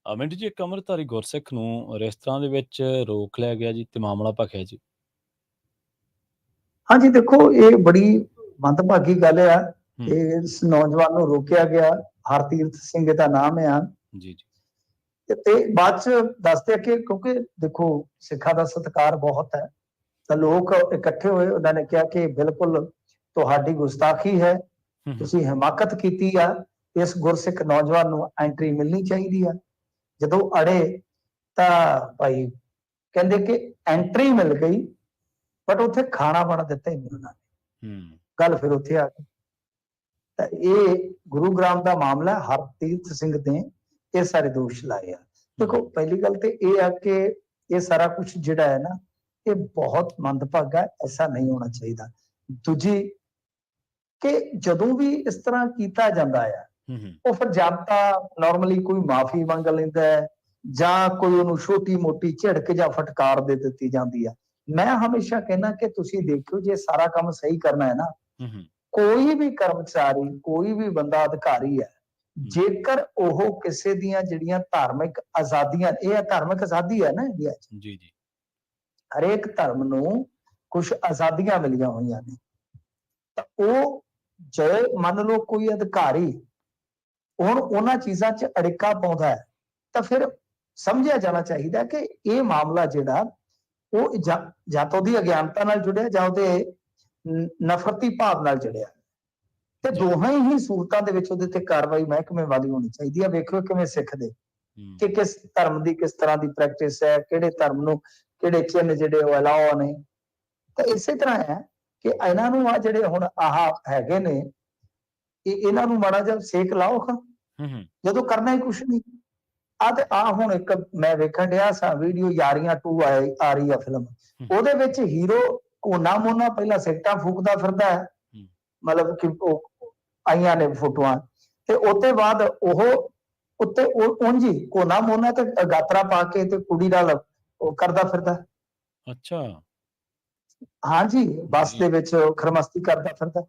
ਮਿੰਟੂ ਜੀ, ਇੱਕ ਅੰਮ੍ਰਿਤਧਾਰੀ ਗੁਰਸਿੱਖ ਨੂੰ ਰਿਸ਼ਤਿਆਂ ਦੇ ਵਿੱਚ ਰੋਕ ਲਿਆ ਗਿਆ ਜੀ, ਤੇ ਮਾਮਲਾ ਭਖਿਆ ਜੀ। ਹਾਂਜੀ ਦੇਖੋ, ਇਹ ਬੜੀ ਮੰਦਭਾਗੀ ਗੱਲ ਆ ਤੇ ਇਸ ਨੌਜਵਾਨ ਨੂੰ ਰੋਕਿਆ ਗਿਆ। ਹਰਤੀਰਥ ਸਿੰਘ ਦਾ ਨਾਮ ਆ। ਜੀ ਜੀ ਤੇ ਬਾਅਦ ਚ ਦੱਸਦੇ ਆ ਕਿ ਕਿਉਂਕਿ ਦੇਖੋ ਸਿੱਖਾਂ ਦਾ ਸਤਿਕਾਰ ਬਹੁਤ ਹੈ, ਤਾਂ ਲੋਕ ਇਕੱਠੇ ਹੋਏ। ਉਹਨਾਂ ਨੇ ਕਿਹਾ ਕਿ ਬਿਲਕੁਲ ਤੁਹਾਡੀ ਗੁਸਤਾਖੀ ਹੈ, ਤੁਸੀਂ ਹਿਮਾਕਤ ਕੀਤੀ ਆ, ਇਸ ਗੁਰਸਿੱਖ ਨੌਜਵਾਨ ਨੂੰ ਐਂਟਰੀ ਮਿਲਣੀ ਚਾਹੀਦੀ ਆ। ਜਦੋਂ ਅੜੇ ਤਾਂ ਭਾਈ ਕਹਿੰਦੇ ਕਿ ਐਂਟਰੀ ਮਿਲ ਗਈ, ਬਟ ਉੱਥੇ ਖਾਣਾ ਬਣਾ ਦਿੱਤਾ ਹੀ ਨਹੀਂ ਉਹਨਾਂ ਨੇ। ਗੱਲ ਫਿਰ ਉੱਥੇ ਆ ਗਈ। ਤਾਂ ਇਹ ਗੁਰੂ ਗ੍ਰਾਮ ਦਾ ਮਾਮਲਾ, ਹਰਤੀਰਥ ਸਿੰਘ ਨੇ ਇਹ ਸਾਰੇ ਦੋਸ਼ ਲਾਏ ਆ। ਦੇਖੋ ਪਹਿਲੀ ਗੱਲ ਤੇ ਇਹ ਆ ਕਿ ਇਹ ਸਾਰਾ ਕੁਝ ਜਿਹੜਾ ਹੈ ਨਾ, ਇਹ ਬਹੁਤ ਮੰਦਭਾਗਾ, ਐਸਾ ਨਹੀਂ ਹੋਣਾ ਚਾਹੀਦਾ। ਦੂਜੀ ਕਿ ਜਦੋਂ ਵੀ ਇਸ ਤਰ੍ਹਾਂ ਕੀਤਾ ਜਾਂਦਾ ਆ, ਉਹ ਫਿਰ ਜਾਂ ਤਾਂ ਨਾਰਮਲੀ ਕੋਈ ਮਾਫੀ ਮੰਗ ਲੈਂਦਾ ਹੈ, ਜਾਂ ਕੋਈ ਉਹਨੂੰ ਛੋਟੀ ਮੋਟੀ ਝਿੜਕ ਜਾਂ ਫਟਕਾਰ ਦੇ ਦਿੱਤੀ ਜਾਂਦੀ ਆ। ਮੈਂ ਹਮੇਸ਼ਾ ਕਹਿੰਦਾ ਕਿ ਤੁਸੀਂ ਦੇਖਿਓ, ਜੇ ਸਾਰਾ ਕੰਮ ਸਹੀ ਕਰਨਾ ਹੈ ਨਾ, ਕੋਈ ਵੀ ਕਰਮਚਾਰੀ, ਕੋਈ ਵੀ ਬੰਦਾ ਅਧਿਕਾਰੀ ਹੈ, ਜੇਕਰ ਉਹ ਕਿਸੇ ਦੀਆਂ ਜਿਹੜੀਆਂ ਧਾਰਮਿਕ ਆਜ਼ਾਦੀਆਂ, ਇਹ ਧਾਰਮਿਕ ਆਜ਼ਾਦੀ ਹੈ ਨਾ ਇੰਡੀਆ 'ਚ, ਜੀ ਜੀ ਹਰੇਕ ਧਰਮ ਨੂੰ ਕੁਝ ਆਜ਼ਾਦੀਆਂ ਮਿਲੀਆਂ ਹੋਈਆਂ ਨੇ, ਤਾਂ ਉਹ ਜੇ ਮੰਨ ਲਓ ਕੋਈ ਅਧਿਕਾਰੀ ਹੁਣ ਉਹਨਾਂ ਚੀਜ਼ਾਂ 'ਚ ਅੜਿੱਕਾ ਪਾਉਂਦਾ ਹੈ, ਤਾਂ ਫਿਰ ਸਮਝਿਆ ਜਾਣਾ ਚਾਹੀਦਾ ਕਿ ਇਹ ਮਾਮਲਾ ਜਿਹੜਾ ਉਹ ਜਾਂ ਤਾਂ ਉਹਦੀ ਅਗਿਆਨਤਾ ਨਾਲ ਜੁੜਿਆ, ਜਾਂ ਉਹਦੇ ਨਫ਼ਰਤੀ ਭਾਵ ਨਾਲ ਜੁੜਿਆ। ਤੇ ਦੋਹਾਂ ਹੀ ਸੂਰਤਾਂ ਦੇ ਵਿੱਚ ਉਹਦੇ ਤੇ ਕਾਰਵਾਈ ਮਹਿਕਮੇ ਵਾਲੀ ਹੋਣੀ ਚਾਹੀਦੀ ਹੈ। ਵੇਖਿਓ ਕਿਵੇਂ ਸਿੱਖਦੇ ਕਿ ਕਿਸ ਧਰਮ ਦੀ ਕਿਸ ਤਰ੍ਹਾਂ ਦੀ ਪ੍ਰੈਕਟਿਸ ਹੈ, ਕਿਹੜੇ ਧਰਮ ਨੂੰ ਕਿਹੜੇ ਚਿੰਨ੍ਹ ਜਿਹੜੇ ਉਹ ਅਲਾਓ ਨੇ। ਤਾਂ ਇਸੇ ਤਰ੍ਹਾਂ ਹੈ ਕਿ ਇਹਨਾਂ ਨੂੰ ਆ ਜਿਹੜੇ ਹੁਣ ਆਹ ਹੈਗੇ ਨੇ, ਇਹਨਾਂ ਨੂੰ ਮਾੜਾ ਜਿਹਾ ਸੇਕ ਲਾਓ ਜਦੋਂ ਕਰਨਾ ਹੀ ਕੁਛ ਨਹੀਂ। ਤੇ ਹੁਣ ਇੱਕ ਮੈਂ ਵੇਖਣ ਡਿਆ ਸਾ ਵੀਡੀਓ, ਯਾਰੀਆਂ 2 ਆ ਰਹੀ ਆ ਫਿਲਮ, ਉਹਦੇ ਵਿੱਚ ਹੀਰੋ ਕੋਨਾ ਮੋਨਾ ਪਹਿਲਾਂ ਸਿਗਰਟਾਂ ਫੂਕਦਾ ਫਿਰਦਾ ਹੈ, ਮਤਲਬ ਕਿ ਉਹ ਆਈਆਂ ਨੇ ਫੋਟੋਆਂ, ਤੇ ਉਹਦੇ ਬਾਅਦ ਉਹ ਉੱਤੇ ਉਂਝ ਹੀ ਕੋਨਾ ਮੋਨਾ ਤੇ ਗਾਤਰਾ ਪਾ ਕੇ ਤੇ ਕੁੜੀ ਨਾਲ ਉਹ ਕਰਦਾ ਫਿਰਦਾ। ਅੱਛਾ, ਹਾਂਜੀ, ਬੱਸ ਦੇ ਵਿੱਚ ਖਰਮਸਤੀ ਕਰਦਾ ਫਿਰਦਾ।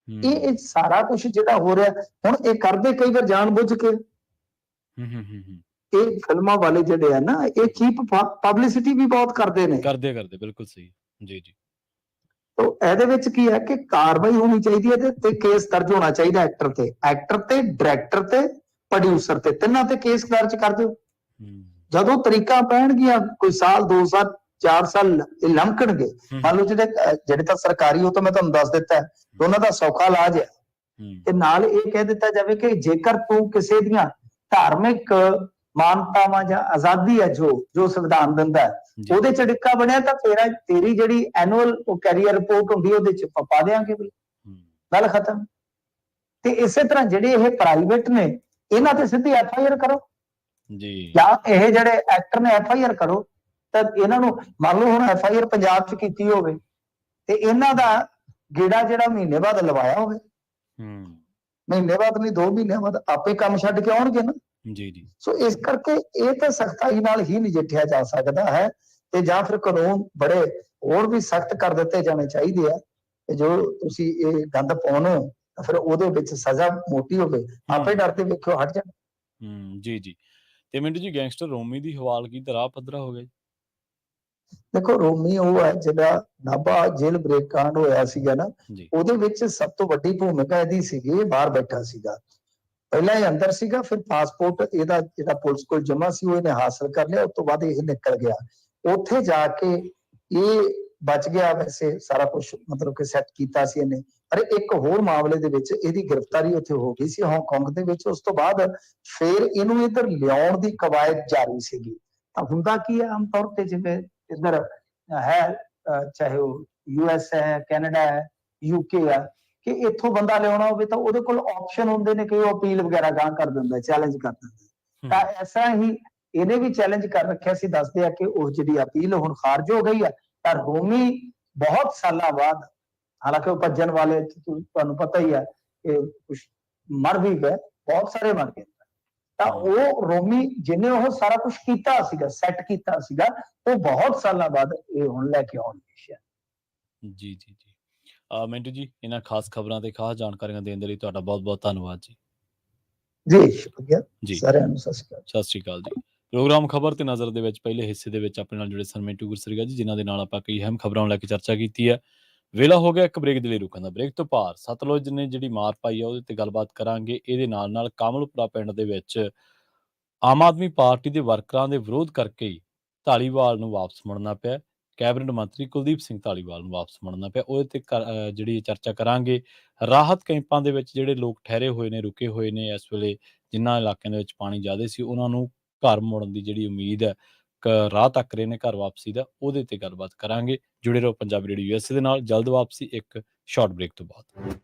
ਇਹ ਸਾਰਾ ਕੁਝ ਜਿਹੜਾ ਹੋ ਰਿਹਾ ਹੁਣ, ਇਹ ਕਰਦੇ ਕਈ ਵਾਰ ਜਾਣ ਬੁੱਝ ਕੇ। ਇਹ ਫਿਲਮਾਂ ਵਾਲੇ ਜਿਹੜੇ ਆ ਨਾ, ਇਹ ਚੀਪ ਪਬਲਿਸਿਟੀ ਵੀ ਬਹੁਤ ਕਰਦੇ ਨੇ। ਕਰਦੇ ਬਿਲਕੁਲ ਸਹੀ। ਜੀ ਜੀ ਤਾਂ ਇਹਦੇ ਵਿੱਚ ਕੀ ਹੈ ਕਿ ਕਾਰਵਾਈ ਹੋਣੀ ਚਾਹੀਦੀ ਹੈ, ਤੇ ਕੇਸ ਦਰਜ ਹੋਣਾ ਚਾਹੀਦਾ ਐਕਟਰ ਤੇ, ਡਾਇਰੈਕਟਰ ਤੇ, ਪ੍ਰੋਡਿਊਸਰ ਤੇ, ਤਿੰਨਾਂ ਤੇ ਕੇਸ ਦਰਜ ਕਰ ਦਿਓ। ਜਦੋਂ ਤਰੀਕਾ ਪੈਣਗੀਆਂ, ਕੋਈ ਸਾਲ 2 ਸਾਲ 4 ਸਾਲ ਇਹ ਲੰਘਣਗੇ। ਮੰਨ ਲਓ ਜਿਹੜੇ ਤਾਂ ਸਰਕਾਰੀ, ਉਹ ਤਾਂ ਮੈਂ ਤੁਹਾਨੂੰ ਦੱਸ ਦਿੱਤਾ ਹੈ, ਉਹਨਾਂ ਦਾ ਸੌਖਾ ਇਲਾਜ ਹੈ। ਤੇ ਨਾਲ ਇਹ ਕਹਿ ਦਿੱਤਾ ਜਾਵੇ ਕਿ ਜੇਕਰ ਤੂੰ ਕਿਸੇ ਦੀਆਂ ਧਾਰਮਿਕ ਮਾਨਤਾਵਾਂ ਜਾਂ ਆਜ਼ਾਦੀ ਹੈ ਜੋ ਸੰਵਿਧਾਨ ਦਿੰਦਾ ਹੈ, ਉਹਦੇ ਚ ਡਿੱਕਾ ਬਣਿਆ, ਤਾਂ ਤੇਰੀ ਜਿਹੜੀ ਐਨੂਅਲ ਕੈਰੀਅਰ ਰਿਪੋਰਟ ਹੁੰਦੀ, ਉਹਦੇ ਚ ਪਾ ਦੇਾਂਗੇ, ਗੱਲ ਖਤਮ। ਤੇ ਇਸੇ ਤਰ੍ਹਾਂ ਜਿਹੜੇ ਇਹ ਪ੍ਰਾਈਵੇਟ ਨੇ, ਇਹਨਾਂ ਤੇ ਸਿੱਧੀ FIR ਕਰੋ ਜੀ, ਜਾਂ ਇਹ ਜਿਹੜੇ ਐਕਟਰ ਨੇ FIR ਕਰੋ। ਤਾਂ ਇਹਨਾਂ ਨੂੰ ਮੰਨ ਲਓ ਹੁਣ FIR ਪੰਜਾਬ ਚ ਕੀਤੀ ਹੋਵੇ, ਤੇ ਇਹਨਾਂ ਦਾ ਗੇੜਾ ਜਿਹੜਾ ਮਹੀਨੇ ਬਾਅਦ ਲਵਾਇਆ ਹੋਵੇ, ਮਹੀਨੇ ਬਾਅਦ ਨਹੀਂ 2 ਮਹੀਨਿਆਂ ਬਾਅਦ ਆਪੇ ਕੰਮ ਛੱਡ ਕੇ ਆਉਣਗੇ ਨਾ। ਜੀ ਜੀ ਸੋ ਇਸ ਕਰਕੇ ਇਹ ਤਾਂ ਸਖਤਾਈ ਨਾਲ ਹੀ ਨਜਿੱਠਿਆ ਜਾ ਸਕਦਾ ਹੈ, ਤੇ ਜਾਂ ਫਿਰ ਕਾਨੂੰਨ ਬੜੇ ਹੋਰ ਵੀ ਸਖਤ ਕਰ ਦਿੱਤੇ ਜਾਣੇ ਚਾਹੀਦੇ ਆ, ਕਿ ਜੋ ਤੁਸੀਂ ਇਹ ਗੰਦ ਪਾਉਣੇ ਹੋ, ਤਾਂ ਫਿਰ ਉਹਦੇ ਵਿੱਚ ਸਜ਼ਾ ਮੋਟੀ ਹੋਵੇ, ਆਪੇ ਡਰਦੇ ਵੇਖਿਓ ਹਟ ਜਾਣ। ਜੀ ਜੀ ਤੇ ਮਿੰਟੂ ਜੀ, ਗੈਂਗਸਟਰ ਰੋਮੀ ਦੀ ਹਵਾਲਗੀ ਦਾ ਰਾਹ ਪੱਧਰਾ ਹੋ ਗਿਆ। ਦੇਖੋ ਰੋਮੀ ਉਹ ਹੈ ਜਿਹੜਾ ਨਾਭਾ ਜੇਲ੍ਹ ਬ੍ਰੇਕ ਕਾਂਡ ਹੋਇਆ ਸੀਗਾ ਨਾ, ਉਹਦੇ ਵਿੱਚ ਸਭ ਤੋਂ ਵੱਡੀ ਭੂਮਿਕਾ ਇਹਦੀ ਸੀਗੀ। ਬਾਹਰ ਬੈਠਾ ਸੀਗਾ, ਪਹਿਲਾਂ ਇਹ ਅੰਦਰ ਸੀਗਾ, ਫਿਰ ਪਾਸਪੋਰਟ ਇਹਦਾ ਜਿਹੜਾ ਪੁਲਿਸ ਕੋਲ ਜਮਾ ਸੀ ਉਹ ਇਹਨੇ ਹਾਸਲ ਕਰ ਲਿਆ, ਉਸ ਤੋਂ ਬਾਅਦ ਇਹ ਨਿਕਲ ਗਿਆ। ਉੱਥੇ ਜਾ ਕੇ ਇਹ ਬਚ ਗਿਆ। ਵੈਸੇ ਸਾਰਾ ਕੁਝ ਮਤਲਬ ਕਿ ਸੈੱਟ ਕੀਤਾ ਸੀ ਇਹਨੇ। ਪਰ ਇੱਕ ਹੋਰ ਮਾਮਲੇ ਦੇ ਵਿੱਚ ਇਹਦੀ ਗ੍ਰਿਫਤਾਰੀ ਉੱਥੇ ਹੋ ਗਈ ਸੀ, ਹਾਂਗਕਾਂਗ ਦੇ ਵਿੱਚ। ਉਸ ਤੋਂ ਬਾਅਦ ਫਿਰ ਇਹਨੂੰ ਇੱਧਰ ਲਿਆਉਣ ਦੀ ਕਵਾਇਦ ਜਾਰੀ ਸੀਗੀ। ਤਾਂ ਹੁੰਦਾ ਕੀ ਹੈ, ਆਮ ਤੌਰ ਤੇ ਜਿਵੇਂ ਇੱਧਰ ਹੈ, ਚਾਹੇ ਉਹ US ਹੈ, ਕੈਨੇਡਾ ਹੈ, UK ਆ, ਕਿ ਇੱਥੋਂ ਬੰਦਾ ਲਿਆਉਣਾ ਹੋਵੇ ਤਾਂ ਉਹਦੇ ਕੋਲ ਆਪਸ਼ਨ ਹੁੰਦੇ ਨੇ ਕਿ ਉਹ ਅਪੀਲ ਵਗੈਰਾ ਗਾਂ ਕਰ ਦਿੰਦਾ, ਚੈਲੰਜ ਕਰ ਦਿੰਦਾ। ਤਾਂ ਐਸਾ ਹੀ ਇਹਨੇ ਵੀ ਚੈਲੰਜ ਕਰ ਰੱਖਿਆ ਸੀ। ਦੱਸਦੇ ਆ ਕਿ ਉਹ ਜਿਹੜੀ ਅਪੀਲ ਹੁਣ ਖਾਰਜ ਹੋ ਗਈ ਆ। ਤਾਂ ਰੋਮੀ ਬਹੁਤ ਸਾਲਾਂ ਬਾਅਦ, ਹਾਲਾਂਕਿ ਉਹ ਭੱਜਣ ਵਾਲੇ ਤੁਹਾਨੂੰ ਪਤਾ ਹੀ ਹੈ ਕਿ ਕੁਝ ਮਰ ਵੀ ਗਏ, ਬਹੁਤ ਸਾਰੇ ਮਰ ਗਏ। ਤਾਂ ਉਹ ਰੋਮੀ ਜਿਹਨੇ ਉਹ ਸਾਰਾ ਕੁਝ ਕੀਤਾ ਸੀਗਾ, ਸੈੱਟ ਕੀਤਾ ਸੀਗਾ, ਉਹ ਬਹੁਤ ਸਾਲਾਂ ਬਾਅਦ ਇਹ ਹੁਣ ਲੈ ਕੇ ਆਉਣ ਦੀ। ਜੀ ਜੀ ਜੀ ਮਿੰਟੂ ਜੀ, ਇਹਨਾਂ ਖਾਸ ਖਬਰਾਂ ਤੇ ਖਾਸ ਜਾਣਕਾਰੀਆਂ ਦੇਣ ਦੇ ਲਈ ਤੁਹਾਡਾ ਬਹੁਤ ਬਹੁਤ ਧੰਨਵਾਦ ਜੀ। ਜੀ ਸ਼ੁਕਰੀਆ ਜੀ, ਸਾਰਿਆਂ ਨੂੰ ਸਤਿ ਸ਼੍ਰੀ ਅਕਾਲ ਜੀ। ਪ੍ਰੋਗਰਾਮ ਖਬਰ ਤੇ ਨਜ਼ਰ ਦੇ ਵਿੱਚ ਪਹਿਲੇ ਹਿੱਸੇ ਦੇ ਵਿੱਚ ਆਪਣੇ ਨਾਲ ਜੁੜੇ ਸਨ ਮਿੰਟੂ ਗੁਰਸਰੀਆ ਜੀ, ਜਿਨ੍ਹਾਂ ਦੇ ਨਾਲ ਆਪਾਂ ਕਈ ਅਹਿਮ ਖਬਰਾਂ ਨੂੰ ਲੈ ਕੇ ਚਰਚਾ ਕੀਤੀ ਹੈ। ਵੇਲਾ ਹੋ ਗਿਆ ਇੱਕ ਬ੍ਰੇਕ ਦੇ ਲਈ ਰੁਕਣ ਦਾ। ਬ੍ਰੇਕ ਤੋਂ ਪਾਰ ਸਤਲੁਜ ਨੇ ਜਿਹੜੀ ਮਾਰ ਪਾਈ ਆ ਉਹਦੇ ਤੇ ਗੱਲਬਾਤ ਕਰਾਂਗੇ। ਇਹਦੇ ਨਾਲ ਕਮਲਪੁਰਾ ਪਿੰਡ ਦੇ ਵਿੱਚ ਆਮ ਆਦਮੀ ਪਾਰਟੀ ਦੇ ਵਰਕਰਾਂ ਦੇ ਵਿਰੋਧ ਕਰਕੇ ਹੀ ਧਾਲੀਵਾਲ ਨੂੰ ਵਾਪਸ ਮੁੜਨਾ ਪਿਆ। ਕੈਬਨਿਟ ਮੰਤਰੀ ਕੁਲਦੀਪ ਸਿੰਘ ਧਾਲੀਵਾਲ ਨੂੰ ਵਾਪਸ ਮੁੜਨਾ ਪਿਆ। ਉਹਦੇ ਤੇ ਜਿਹੜੀ ਚਰਚਾ ਕਰਾਂਗੇ। ਰਾਹਤ ਕੈਂਪਾਂ ਦੇ ਵਿੱਚ ਜਿਹੜੇ ਲੋਕ ਠਹਿਰੇ ਹੋਏ ਨੇ, ਰੁਕੇ ਹੋਏ ਨੇ ਇਸ ਵੇਲੇ, ਜਿਨ੍ਹਾਂ ਇਲਾਕਿਆਂ ਦੇ ਵਿੱਚ ਪਾਣੀ ਜ਼ਿਆਦਾ ਸੀ, ਉਹਨਾਂ ਨੂੰ ਘਰ ਮੁੜਨ ਦੀ ਜਿਹੜੀ ਉਮੀਦ ਹੈ, ਰਾਹ ਤੱਕ ਰਹੇ ਨੇ ਘਰ ਵਾਪਸੀ ਦਾ, ਉਹਦੇ ਤੇ ਗੱਲਬਾਤ ਕਰਾਂਗੇ। ਜੁੜੇ ਰਹੋ ਪੰਜਾਬੀ ਰੇਡੀਓ ਯੂਐਸਏ ਦੇ ਨਾਲ। ਜਲਦ ਵਾਪਸੀ ਇੱਕ ਸ਼ਾਰਟ ਬ੍ਰੇਕ ਤੋਂ ਬਾਅਦ।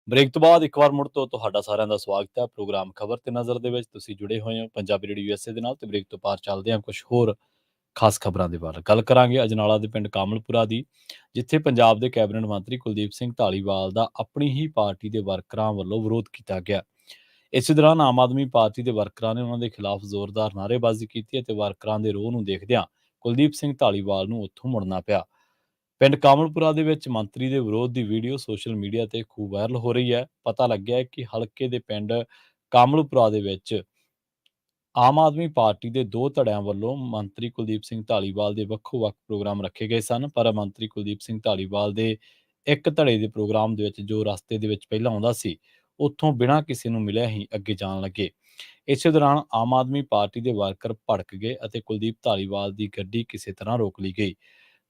ਬ੍ਰੇਕ ਤੋਂ ਬਾਅਦ ਇੱਕ ਵਾਰ ਮੁੜ ਤੋਂ ਤੁਹਾਡਾ ਸਾਰਿਆਂ ਦਾ ਸਵਾਗਤ ਹੈ ਪ੍ਰੋਗਰਾਮ ਖਬਰ ਤੇ ਨਜ਼ਰ ਦੇ ਵਿੱਚ। ਤੁਸੀਂ ਜੁੜੇ ਹੋਏ ਹੋ ਪੰਜਾਬੀ ਰੇਡੀਓ ਯੂਐਸਏ ਦੇ ਨਾਲ ਤੇ ਬ੍ਰੇਕ ਤੋਂ ਪਾਰ ਚੱਲਦੇ ਹਾਂ ਕੁਝ ਹੋਰ ਖਾਸ ਖਬਰਾਂ ਦੇ ਬਾਰੇ। ਗੱਲ ਕਰਾਂਗੇ ਅਜਨਾਲਾ ਦੇ ਪਿੰਡ ਕਾਮਲਪੁਰਾ ਦੀ, ਜਿੱਥੇ ਪੰਜਾਬ ਦੇ ਕੈਬਨਿਟ ਮੰਤਰੀ ਕੁਲਦੀਪ ਸਿੰਘ ਧਾਲੀਵਾਲ ਦਾ ਆਪਣੀ ਹੀ ਪਾਰਟੀ ਦੇ ਵਰਕਰਾਂ ਵੱਲੋਂ ਵਿਰੋਧ ਕੀਤਾ ਗਿਆ। ਇਸੇ ਦੌਰਾਨ ਆਮ ਆਦਮੀ ਪਾਰਟੀ ਦੇ ਵਰਕਰਾਂ ਨੇ ਉਹਨਾਂ ਦੇ ਖਿਲਾਫ ਜ਼ੋਰਦਾਰ ਨਾਅਰੇਬਾਜ਼ੀ ਕੀਤੀ ਅਤੇ ਵਰਕਰਾਂ ਦੇ ਰੋਹ ਨੂੰ ਦੇਖਦਿਆਂ ਕੁਲਦੀਪ ਸਿੰਘ ਧਾਲੀਵਾਲ ਨੂੰ ਉੱਥੋਂ ਮੁੜਨਾ ਪਿਆ। ਪਿੰਡ ਕਾਮਲਪੁਰਾ ਦੇ ਵਿੱਚ ਮੰਤਰੀ ਦੇ ਵਿਰੋਧ ਦੀ ਵੀਡੀਓ ਸੋਸ਼ਲ ਮੀਡੀਆ ਤੇ ਖੂਬ ਵਾਇਰਲ ਹੋ ਰਹੀ ਹੈ। ਪਤਾ ਲੱਗਿਆ ਹੈ ਕਿ ਹਲਕੇ ਦੇ ਪਿੰਡ ਕਾਮਲਪੁਰਾ ਦੇ ਵਿੱਚ ਆਮ ਆਦਮੀ ਪਾਰਟੀ ਦੇ ਦੋ ਧੜਿਆਂ ਵੱਲੋਂ ਮੰਤਰੀ ਕੁਲਦੀਪ ਸਿੰਘ ਧਾਲੀਵਾਲ ਦੇ ਵੱਖੋ-ਵੱਖ ਪ੍ਰੋਗਰਾਮ ਰੱਖੇ ਗਏ ਸਨ, ਪਰ ਮੰਤਰੀ ਕੁਲਦੀਪ ਸਿੰਘ ਧਾਲੀਵਾਲ ਦੇ ਇੱਕ ਧੜੇ ਦੇ ਪ੍ਰੋਗਰਾਮ ਦੇ ਵਿੱਚ ਜੋ ਰਸਤੇ ਦੇ ਵਿੱਚ ਪਹਿਲਾਂ ਆਉਂਦਾ ਸੀ, ਉੱਥੋਂ ਬਿਨਾਂ ਕਿਸੇ ਨੂੰ ਮਿਲਿਆ ਹੀ ਅੱਗੇ ਜਾਣ ਲੱਗੇ। ਇਸੇ ਦੌਰਾਨ ਆਮ ਆਦਮੀ ਪਾਰਟੀ ਦੇ ਵਰਕਰ ਭੜਕ ਗਏ ਅਤੇ ਕੁਲਦੀਪ ਧਾਲੀਵਾਲ ਦੀ ਗੱਡੀ ਕਿਸੇ ਤਰ੍ਹਾਂ ਰੋਕ ਲਈ ਗਈ।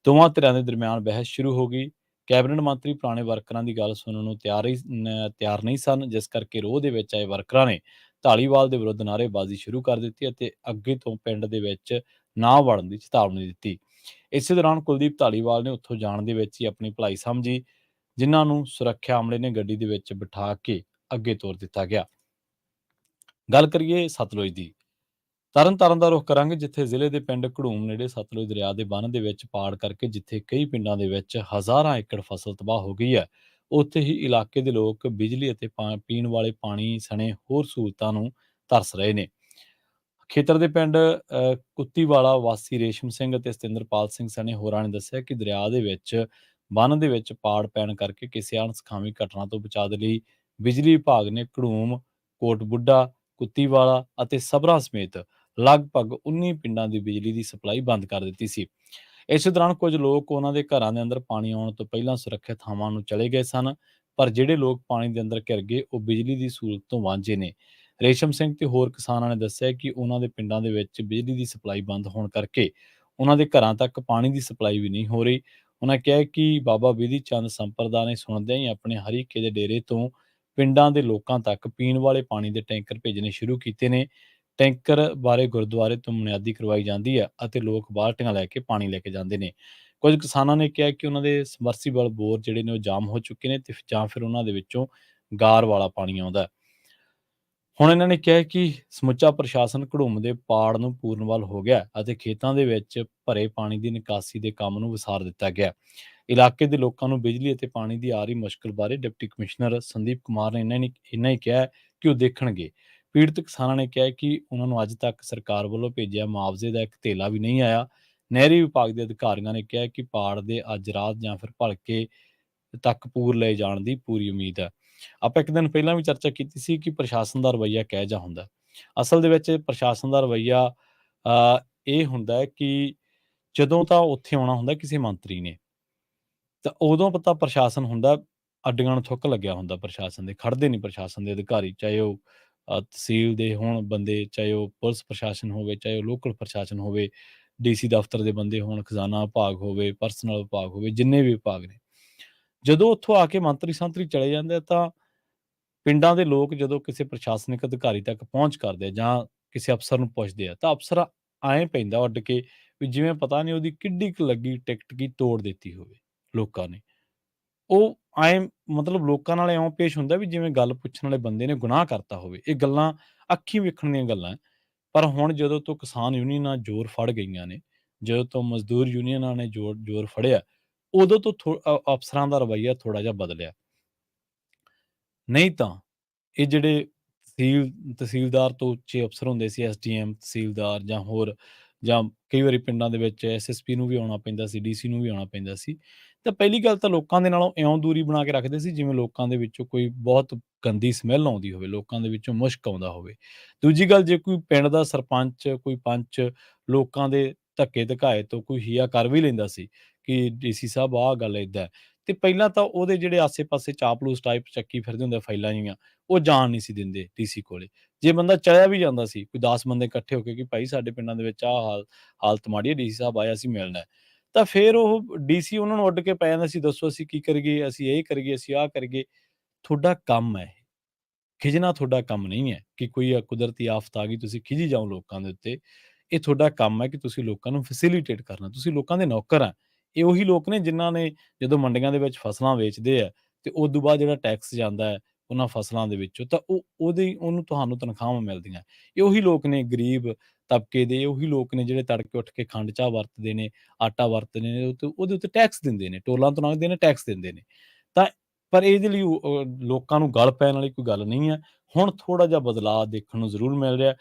ਦੋਵਾਂ ਧਿਰਾਂ ਦੇ ਦਰਮਿਆਨ ਬਹਿਸ ਸ਼ੁਰੂ ਹੋ ਗਈ। ਕੈਬਨਿਟ ਮੰਤਰੀ ਪੁਰਾਣੇ ਵਰਕਰਾਂ ਦੀ ਗੱਲ ਸੁਣਨ ਨੂੰ ਤਿਆਰ ਨਹੀਂ ਸਨ, ਜਿਸ ਕਰਕੇ ਰੋਹ ਦੇ ਵਿੱਚ ਆਏ ਵਰਕਰਾਂ ਨੇ ਧਾਲੀਵਾਲ ਦੇ ਵਿਰੁੱਧ ਨਾਅਰੇਬਾਜ਼ੀ ਸ਼ੁਰੂ ਕਰ ਦਿੱਤੀ ਅਤੇ ਅੱਗੇ ਤੋਂ ਪਿੰਡ ਦੇ ਵਿੱਚ ਨਾ ਵੜਨ ਦੀ ਚੇਤਾਵਨੀ ਦਿੱਤੀ। ਇਸੇ ਦੌਰਾਨ ਕੁਲਦੀਪ ਧਾਲੀਵਾਲ ਨੇ ਉੱਥੋਂ ਜਾਣ ਦੇ ਵਿੱਚ ਹੀ ਆਪਣੀ ਭਲਾਈ ਸਮਝੀ, ਜਿਨ੍ਹਾਂ ਨੂੰ ਸੁਰੱਖਿਆ ਅਮਲੇ ਨੇ ਗੱਡੀ ਦੇ ਵਿੱਚ ਬਿਠਾ ਕੇ ਅੱਗੇ ਤੋਰ ਦਿੱਤਾ ਗਿਆ। ਗੱਲ ਕਰੀਏ ਸਤਲੁਜ ਦੀ। ਤਰਨਤਾਰਨ ਦਾ ਰੁਖ ਕਰਾਂਗੇ, ਜਿੱਥੇ ਜ਼ਿਲ੍ਹੇ ਦੇ ਪਿੰਡ ਘੜੂਮ ਨੇੜੇ ਸਤਲੁਜ ਦਰਿਆ ਦੇ ਬੰਨ੍ਹ ਦੇ ਵਿੱਚ ਪਾੜ ਕਰਕੇ ਜਿੱਥੇ ਕਈ ਪਿੰਡਾਂ ਦੇ ਵਿੱਚ ਹਜ਼ਾਰਾਂ ਏਕੜ ਫਸਲ ਤਬਾਹ ਹੋ ਗਈ ਹੈ, ਉੱਥੇ ਹੀ ਇਲਾਕੇ ਦੇ ਲੋਕ ਬਿਜਲੀ ਅਤੇ ਪੀਣ ਵਾਲੇ ਪਾਣੀ ਸਣੇ ਹੋਰ ਸਹੂਲਤਾਂ ਨੂੰ ਤਰਸ ਰਹੇ ਨੇ। ਖੇਤਰ ਦੇ ਪਿੰਡ ਕੁੱਤੀਵਾਲਾ ਵਾਸੀ ਰੇਸ਼ਮ ਸਿੰਘ ਅਤੇ ਸਤਿੰਦਰਪਾਲ ਸਿੰਘ ਸਣੇ ਹੋਰਾਂ ਨੇ ਦੱਸਿਆ ਕਿ ਦਰਿਆ ਦੇ ਵਿੱਚ ਬੰਨ੍ਹ ਦੇ ਵਿੱਚ ਪਾੜ ਪੈਣ ਕਰਕੇ ਕਿਸੇ ਅਣਸੁਖਾਵੀਂ ਘਟਨਾ ਤੋਂ ਬਚਾਅ ਦੇ ਲਈ ਬਿਜਲੀ ਵਿਭਾਗ ਨੇ ਘੜੂਮ, ਕੋਟ ਬੁੱਢਾ, ਕੁੱਤੀਵਾਲਾ ਅਤੇ ਸਭਰਾ ਸਮੇਤ ਲਗਭਗ 19 ਪਿੰਡਾਂ ਦੀ ਬਿਜਲੀ ਦੀ ਸਪਲਾਈ ਬੰਦ ਕਰ ਦਿੱਤੀ ਸੀ। ਇਸ ਦੌਰਾਨ ਕੁਝ ਲੋਕ ਉਹਨਾਂ ਦੇ ਘਰਾਂ ਦੇ ਅੰਦਰ ਪਾਣੀ ਆਉਣ ਤੋਂ ਪਹਿਲਾਂ ਸੁਰੱਖਿਅਤ ਥਾਵਾਂ ਨੂੰ ਚਲੇ ਗਏ ਸਨ, ਪਰ ਜਿਹੜੇ ਲੋਕ ਪਾਣੀ ਦੇ ਅੰਦਰ ਘਿਰ ਗਏ ਉਹ ਬਿਜਲੀ ਦੀ ਸਹੂਲਤ ਤੋਂ ਵਾਂਝੇ ਨੇ। ਰੇਸ਼ਮ ਸਿੰਘ ਤੇ ਹੋਰ ਕਿਸਾਨਾਂ ਨੇ ਦੱਸਿਆ ਕਿ ਉਹਨਾਂ ਦੇ ਪਿੰਡਾਂ ਦੇ ਵਿੱਚ ਬਿਜਲੀ ਦੀ ਸਪਲਾਈ ਬੰਦ ਹੋਣ ਕਰਕੇ ਉਹਨਾਂ ਦੇ ਘਰਾਂ ਤੱਕ ਪਾਣੀ ਦੀ ਸਪਲਾਈ ਵੀ ਨਹੀਂ ਹੋ ਰਹੀ। ਉਹਨਾਂ ਕਿਹਾ ਕਿ ਬਾਬਾ ਬਿਧੀ ਚੰਦ ਸੰਪਰਦਾ ਨੇ ਸੁਣਦਿਆਂ ਹੀ ਆਪਣੇ ਹਰੀਕੇ ਦੇ ਡੇਰੇ ਤੋਂ ਪਿੰਡਾਂ ਦੇ ਲੋਕਾਂ ਤੱਕ ਪੀਣ ਵਾਲੇ ਪਾਣੀ ਦੇ ਟੈਂਕਰ ਭੇਜਣੇ ਸ਼ੁਰੂ ਕੀਤੇ ਨੇ। ਟੈਂਕਰ ਬਾਰੇ ਗੁਰਦੁਆਰੇ ਤੋਂ ਬੁਨਿਆਦੀ ਕਰਵਾਈ ਜਾਂਦੀ ਹੈ ਅਤੇ ਲੋਕ ਬਾਲਟੀਆਂ ਲੈ ਕੇ ਪਾਣੀ ਲੈ ਕੇ ਜਾਂਦੇ ਨੇ। ਕੁਝ ਕਿਸਾਨਾਂ ਨੇ ਕਿਹਾ ਕਿ ਉਹਨਾਂ ਦੇ ਸਮਰਸੀਬਲ ਬੋਰ ਜਿਹੜੇ ਨੇ ਉਹ ਜਾਮ ਹੋ ਚੁੱਕੇ ਨੇ ਤੇ ਜਾਂ ਫਿਰ ਉਹਨਾਂ ਦੇ ਵਿੱਚੋਂ ਗਾਰ ਵਾਲਾ ਪਾਣੀ ਆਉਂਦਾ ਹੈ। ਹੁਣ ਇਹਨਾਂ ਨੇ ਕਿਹਾ ਕਿ ਸਮੁੱਚਾ ਪ੍ਰਸ਼ਾਸਨ ਘੜੂਮ ਦੇ ਪਾੜ ਨੂੰ ਪੂਰਨ ਵੱਲ ਹੋ ਗਿਆ ਅਤੇ ਖੇਤਾਂ ਦੇ ਵਿੱਚ ਭਰੇ ਪਾਣੀ ਦੀ ਨਿਕਾਸੀ ਦੇ ਕੰਮ ਨੂੰ ਵਿਸਾਰ ਦਿੱਤਾ ਗਿਆ। ਇਲਾਕੇ ਦੇ ਲੋਕਾਂ ਨੂੰ ਬਿਜਲੀ ਅਤੇ ਪਾਣੀ ਦੀ ਆ ਰਹੀ ਮੁਸ਼ਕਲ ਬਾਰੇ ਡਿਪਟੀ ਕਮਿਸ਼ਨਰ ਸੰਦੀਪ ਕੁਮਾਰ ਨੇ ਇੰਨਾ ਹੀ ਕਿਹਾ ਕਿ ਉਹ ਦੇਖਣਗੇ। ਪੀੜਤ ਕਿਸਾਨਾਂ ਨੇ ਕਿਹਾ ਕਿ ਉਹਨਾਂ ਨੂੰ ਅੱਜ ਤੱਕ ਸਰਕਾਰ ਵੱਲੋਂ ਭੇਜਿਆ ਮੁਆਵਜ਼ੇ ਦਾ ਇੱਕ ਧੇਲਾ ਵੀ ਨਹੀਂ ਆਇਆ। ਨਹਿਰੀ ਵਿਭਾਗ ਦੇ ਅਧਿਕਾਰੀਆਂ ਨੇ ਕਿਹਾ ਕਿ ਪਾੜ ਦੇ ਅੱਜ ਰਾਤ ਜਾਂ ਫਿਰ ਭਲਕੇ ਤੱਕ ਪੂਰ ਲਏ ਜਾਣ ਦੀ ਪੂਰੀ ਉਮੀਦ ਹੈ। ਆਪਾਂ ਇੱਕ ਦਿਨ ਪਹਿਲਾਂ ਵੀ ਚਰਚਾ ਕੀਤੀ ਸੀ ਕਿ ਪ੍ਰਸ਼ਾਸਨ ਦਾ ਰਵੱਈਆ ਕਿਹੋ ਜਿਹਾ ਹੁੰਦਾ। ਅਸਲ ਦੇ ਵਿੱਚ ਪ੍ਰਸ਼ਾਸਨ ਦਾ ਰਵੱਈਆ ਇਹ ਹੁੰਦਾ ਹੈ ਕਿ ਜਦੋਂ ਤਾਂ ਉੱਥੇ ਆਉਣਾ ਹੁੰਦਾ ਕਿਸੇ ਮੰਤਰੀ ਨੇ, ਤਾਂ ਉਦੋਂ ਪਤਾ ਪ੍ਰਸ਼ਾਸਨ ਹੁੰਦਾ ਅੱਡੀਆਂ ਨੂੰ ਥੁੱਕ ਲੱਗਿਆ ਹੁੰਦਾ ਪ੍ਰਸ਼ਾਸਨ ਦੇ, ਖੜਦੇ ਨਹੀਂ ਪ੍ਰਸ਼ਾਸਨ ਦੇ ਅਧਿਕਾਰੀ, ਚਾਹੇ ਉਹ ਤਹਿਸੀਲ ਦੇ ਹੋਣ ਬੰਦੇ, ਚਾਹੇ ਉਹ ਪੁਲਿਸ ਪ੍ਰਸ਼ਾਸਨ ਹੋਵੇ, ਚਾਹੇ ਉਹ ਲੋਕਲ ਪ੍ਰਸ਼ਾਸਨ ਹੋਵੇ, ਡੀਸੀ ਦਫ਼ਤਰ ਦੇ ਬੰਦੇ ਹੋਣ, ਖਜ਼ਾਨਾ ਵਿਭਾਗ ਹੋਵੇ, ਪਰਸਨਲ ਵਿਭਾਗ ਹੋਵੇ, ਜਿੰਨੇ ਵੀ ਵਿਭਾਗ ਨੇ। ਜਦੋਂ ਉੱਥੋਂ ਆ ਕੇ ਮੰਤਰੀ ਸੰਤਰੀ ਚਲੇ ਜਾਂਦੇ ਆ ਤਾਂ ਪਿੰਡਾਂ ਦੇ ਲੋਕ ਜਦੋਂ ਕਿਸੇ ਪ੍ਰਸ਼ਾਸਨਿਕ ਅਧਿਕਾਰੀ ਤੱਕ ਪਹੁੰਚ ਕਰਦੇ ਆ ਜਾਂ ਕਿਸੇ ਅਫਸਰ ਨੂੰ ਪੁੱਛਦੇ ਆ ਤਾਂ ਅਫਸਰ ਐਂ ਪੈਂਦਾ ਉੱਡ ਕੇ ਵੀ ਜਿਵੇਂ ਪਤਾ ਨਹੀਂ ਉਹਦੀ ਕਿੱਡੀ ਕੁ ਲੱਗੀ ਟਿਕਟ ਕੀ ਤੋੜ ਦਿੱਤੀ ਹੋਵੇ ਲੋਕਾਂ ਨੇ। ਉਹ ਐਂ ਮਤਲਬ ਲੋਕਾਂ ਨਾਲ ਇਉਂ ਪੇਸ਼ ਹੁੰਦਾ ਵੀ ਜਿਵੇਂ ਗੱਲ ਪੁੱਛਣ ਵਾਲੇ ਬੰਦੇ ਨੇ ਗੁਨਾਹ ਕਰਤਾ ਹੋਵੇ। ਇਹ ਗੱਲਾਂ ਅੱਖੀਂ ਵੇਖਣ ਦੀਆਂ ਗੱਲਾਂ ਹੈ। ਪਰ ਹੁਣ ਜਦੋਂ ਤੋਂ ਕਿਸਾਨ ਯੂਨੀਅਨਾਂ ਜ਼ੋਰ ਫੜ ਗਈਆਂ ਨੇ, ਜਦੋਂ ਤੋਂ ਮਜ਼ਦੂਰ ਯੂਨੀਅਨਾਂ ਨੇ ਜ਼ੋਰ ਫੜਿਆ, ਉਦੋਂ ਤੋਂ ਅਫਸਰਾਂ ਦਾ ਰਵੱਈਆ ਥੋੜ੍ਹਾ ਜਿਹਾ ਬਦਲਿਆ। ਨਹੀਂ ਤਾਂ ਇਹ ਜਿਹੜੇ ਤਹਿਸੀਲਦਾਰ ਤੋਂ ਉੱਚੇ ਅਫਸਰ ਹੁੰਦੇ ਸੀ, ਐਸਡੀਐਮ, ਤਹਿਸੀਲਦਾਰ ਜਾਂ ਹੋਰ, ਜਾਂ ਕਈ ਵਾਰੀ ਪਿੰਡਾਂ ਦੇ ਵਿੱਚ ਐਸਐਸਪੀ ਨੂੰ ਵੀ ਆਉਣਾ ਪੈਂਦਾ ਸੀ, ਡੀਸੀ ਨੂੰ ਵੀ ਆਉਣਾ ਪੈਂਦਾ ਸੀ। ਤਾਂ ਪਹਿਲੀ ਗੱਲ ਤਾਂ ਲੋਕਾਂ ਦੇ ਨਾਲੋਂ ਇਉਂ ਦੂਰੀ ਬਣਾ ਕੇ ਰੱਖਦੇ ਸੀ ਜਿਵੇਂ ਲੋਕਾਂ ਦੇ ਵਿੱਚੋਂ ਕੋਈ ਬਹੁਤ ਗੰਦੀ ਸਮੈਲ ਆਉਂਦੀ ਹੋਵੇ, ਲੋਕਾਂ ਦੇ ਵਿੱਚੋਂ ਮੁਸ਼ਕ ਆਉਂਦਾ ਹੋਵੇ। ਦੂਜੀ ਗੱਲ, ਜੇ ਕੋਈ ਪਿੰਡ ਦਾ ਸਰਪੰਚ, ਕੋਈ ਪੰਚ ਲੋਕਾਂ ਦੇ ਧੱਕੇ ਧਕਾਏ ਤੋਂ ਕੋਈ ਹੀਆ ਕਰ ਵੀ ਲੈਂਦਾ ਸੀ ਕਿ ਡੀਸੀ ਸਾਹਿਬ ਆਹ ਗੱਲ ਏਦਾਂ ਹੈ, ਤੇ ਪਹਿਲਾਂ ਤਾਂ ਉਹਦੇ ਜਿਹੜੇ ਆਸੇ-ਪਾਸੇ ਚਾਪਲੂਸ ਟਾਈਪ ਚੱਕੀ ਫਿਰਦੇ ਹੁੰਦੇ ਫਾਈਲਾਂ ਜਿਹੀਆਂ, ਉਹ ਜਾਣ ਨਹੀਂ ਸੀ ਦਿੰਦੇ ਡੀਸੀ ਕੋਲੇ। ਜੇ ਬੰਦਾ ਚਲਿਆ ਵੀ ਜਾਂਦਾ ਸੀ, ਕੋਈ 10 ਬੰਦੇ ਇਕੱਠੇ ਹੋ ਕੇ ਕਿ ਭਾਈ ਸਾਡੇ ਪਿੰਡਾਂ ਦੇ ਵਿੱਚ ਆਹ ਹਾਲਤ ਮਾੜੀ ਹੈ, ਡੀਸੀ ਸਾਹਿਬ ਆਏ, ਅਸੀਂ ਮਿਲਣਾ ਹੈ, ਤਾਂ ਫਿਰ ਉਹ ਡੀਸੀ ਉਹਨਾਂ ਨੂੰ ਉੱਡ ਕੇ ਪੈ ਜਾਂਦਾ ਸੀ, ਦੱਸੋ ਅਸੀਂ ਕੀ ਕਰੀਏ, ਅਸੀਂ ਇਹ ਕਰੀਏ, ਅਸੀਂ ਆਹ ਕਰੀਏ। ਤੁਹਾਡਾ ਕੰਮ ਹੈ ਇਹ, ਖਿਝਣਾ ਤੁਹਾਡਾ ਕੰਮ ਨਹੀਂ ਹੈ ਕਿ ਕੋਈ ਕੁਦਰਤੀ ਆਫ਼ਤ ਆ ਗਈ ਤੁਸੀਂ ਖਿਝੀ ਜਾਓ ਲੋਕਾਂ ਦੇ ਉੱਤੇ। ਇਹ ਤੁਹਾਡਾ ਕੰਮ ਹੈ ਕਿ ਤੁਸੀਂ ਲੋਕਾਂ ਨੂੰ ਫੈਸਿਲਿਟੇਟ ਕਰਨਾ, ਤੁਸੀਂ ਲੋਕਾਂ ਦੇ ਨੌਕਰ ਆ। ਇਹ ਉਹੀ ਲੋਕ ਨੇ ਜਿਨ੍ਹਾਂ ਨੇ ਜਦੋਂ ਮੰਡੀਆਂ ਦੇ ਵਿੱਚ ਫਸਲਾਂ ਵੇਚਦੇ ਆ ਤੇ ਉਦੋਂ ਬਾਅਦ ਜਿਹੜਾ ਟੈਕਸ ਜਾਂਦਾ ਹੈ ਉਹਨਾਂ ਫਸਲਾਂ ਦੇ ਵਿੱਚੋਂ, ਤਾਂ ਉਹਨੂੰ ਤੁਹਾਨੂੰ ਤਨਖਾਹਾਂ ਮਿਲਦੀਆਂ। ਇਹ ਉਹੀ ਲੋਕ ਨੇ ਗਰੀਬ ਤਬਕੇ ਦੇ, ਉਹੀ ਲੋਕ ਨੇ ਜਿਹੜੇ ਤੜਕੇ ਉੱਠ ਕੇ ਖੰਡ ਚਾਹ ਵਰਤਦੇ ਨੇ, ਆਟਾ ਵਰਤਦੇ ਨੇ, ਉਹਦੇ ਉੱਤੇ ਟੈਕਸ ਦਿੰਦੇ ਨੇ, ਟੋਲਾਂ ਤੋਂ ਲੰਘਦੇ ਨੇ ਟੈਕਸ ਦਿੰਦੇ ਨੇ। ਤਾਂ ਪਰ ਇਹਦੇ ਲਈ ਲੋਕਾਂ ਨੂੰ ਗਲ ਪੈਣ ਵਾਲੀ ਕੋਈ ਗੱਲ ਨਹੀਂ ਹੈ। ਹੁਣ ਥੋੜ੍ਹਾ ਜਿਹਾ ਬਦਲਾਅ ਦੇਖਣ ਨੂੰ ਜ਼ਰੂਰ ਮਿਲ ਰਿਹਾ।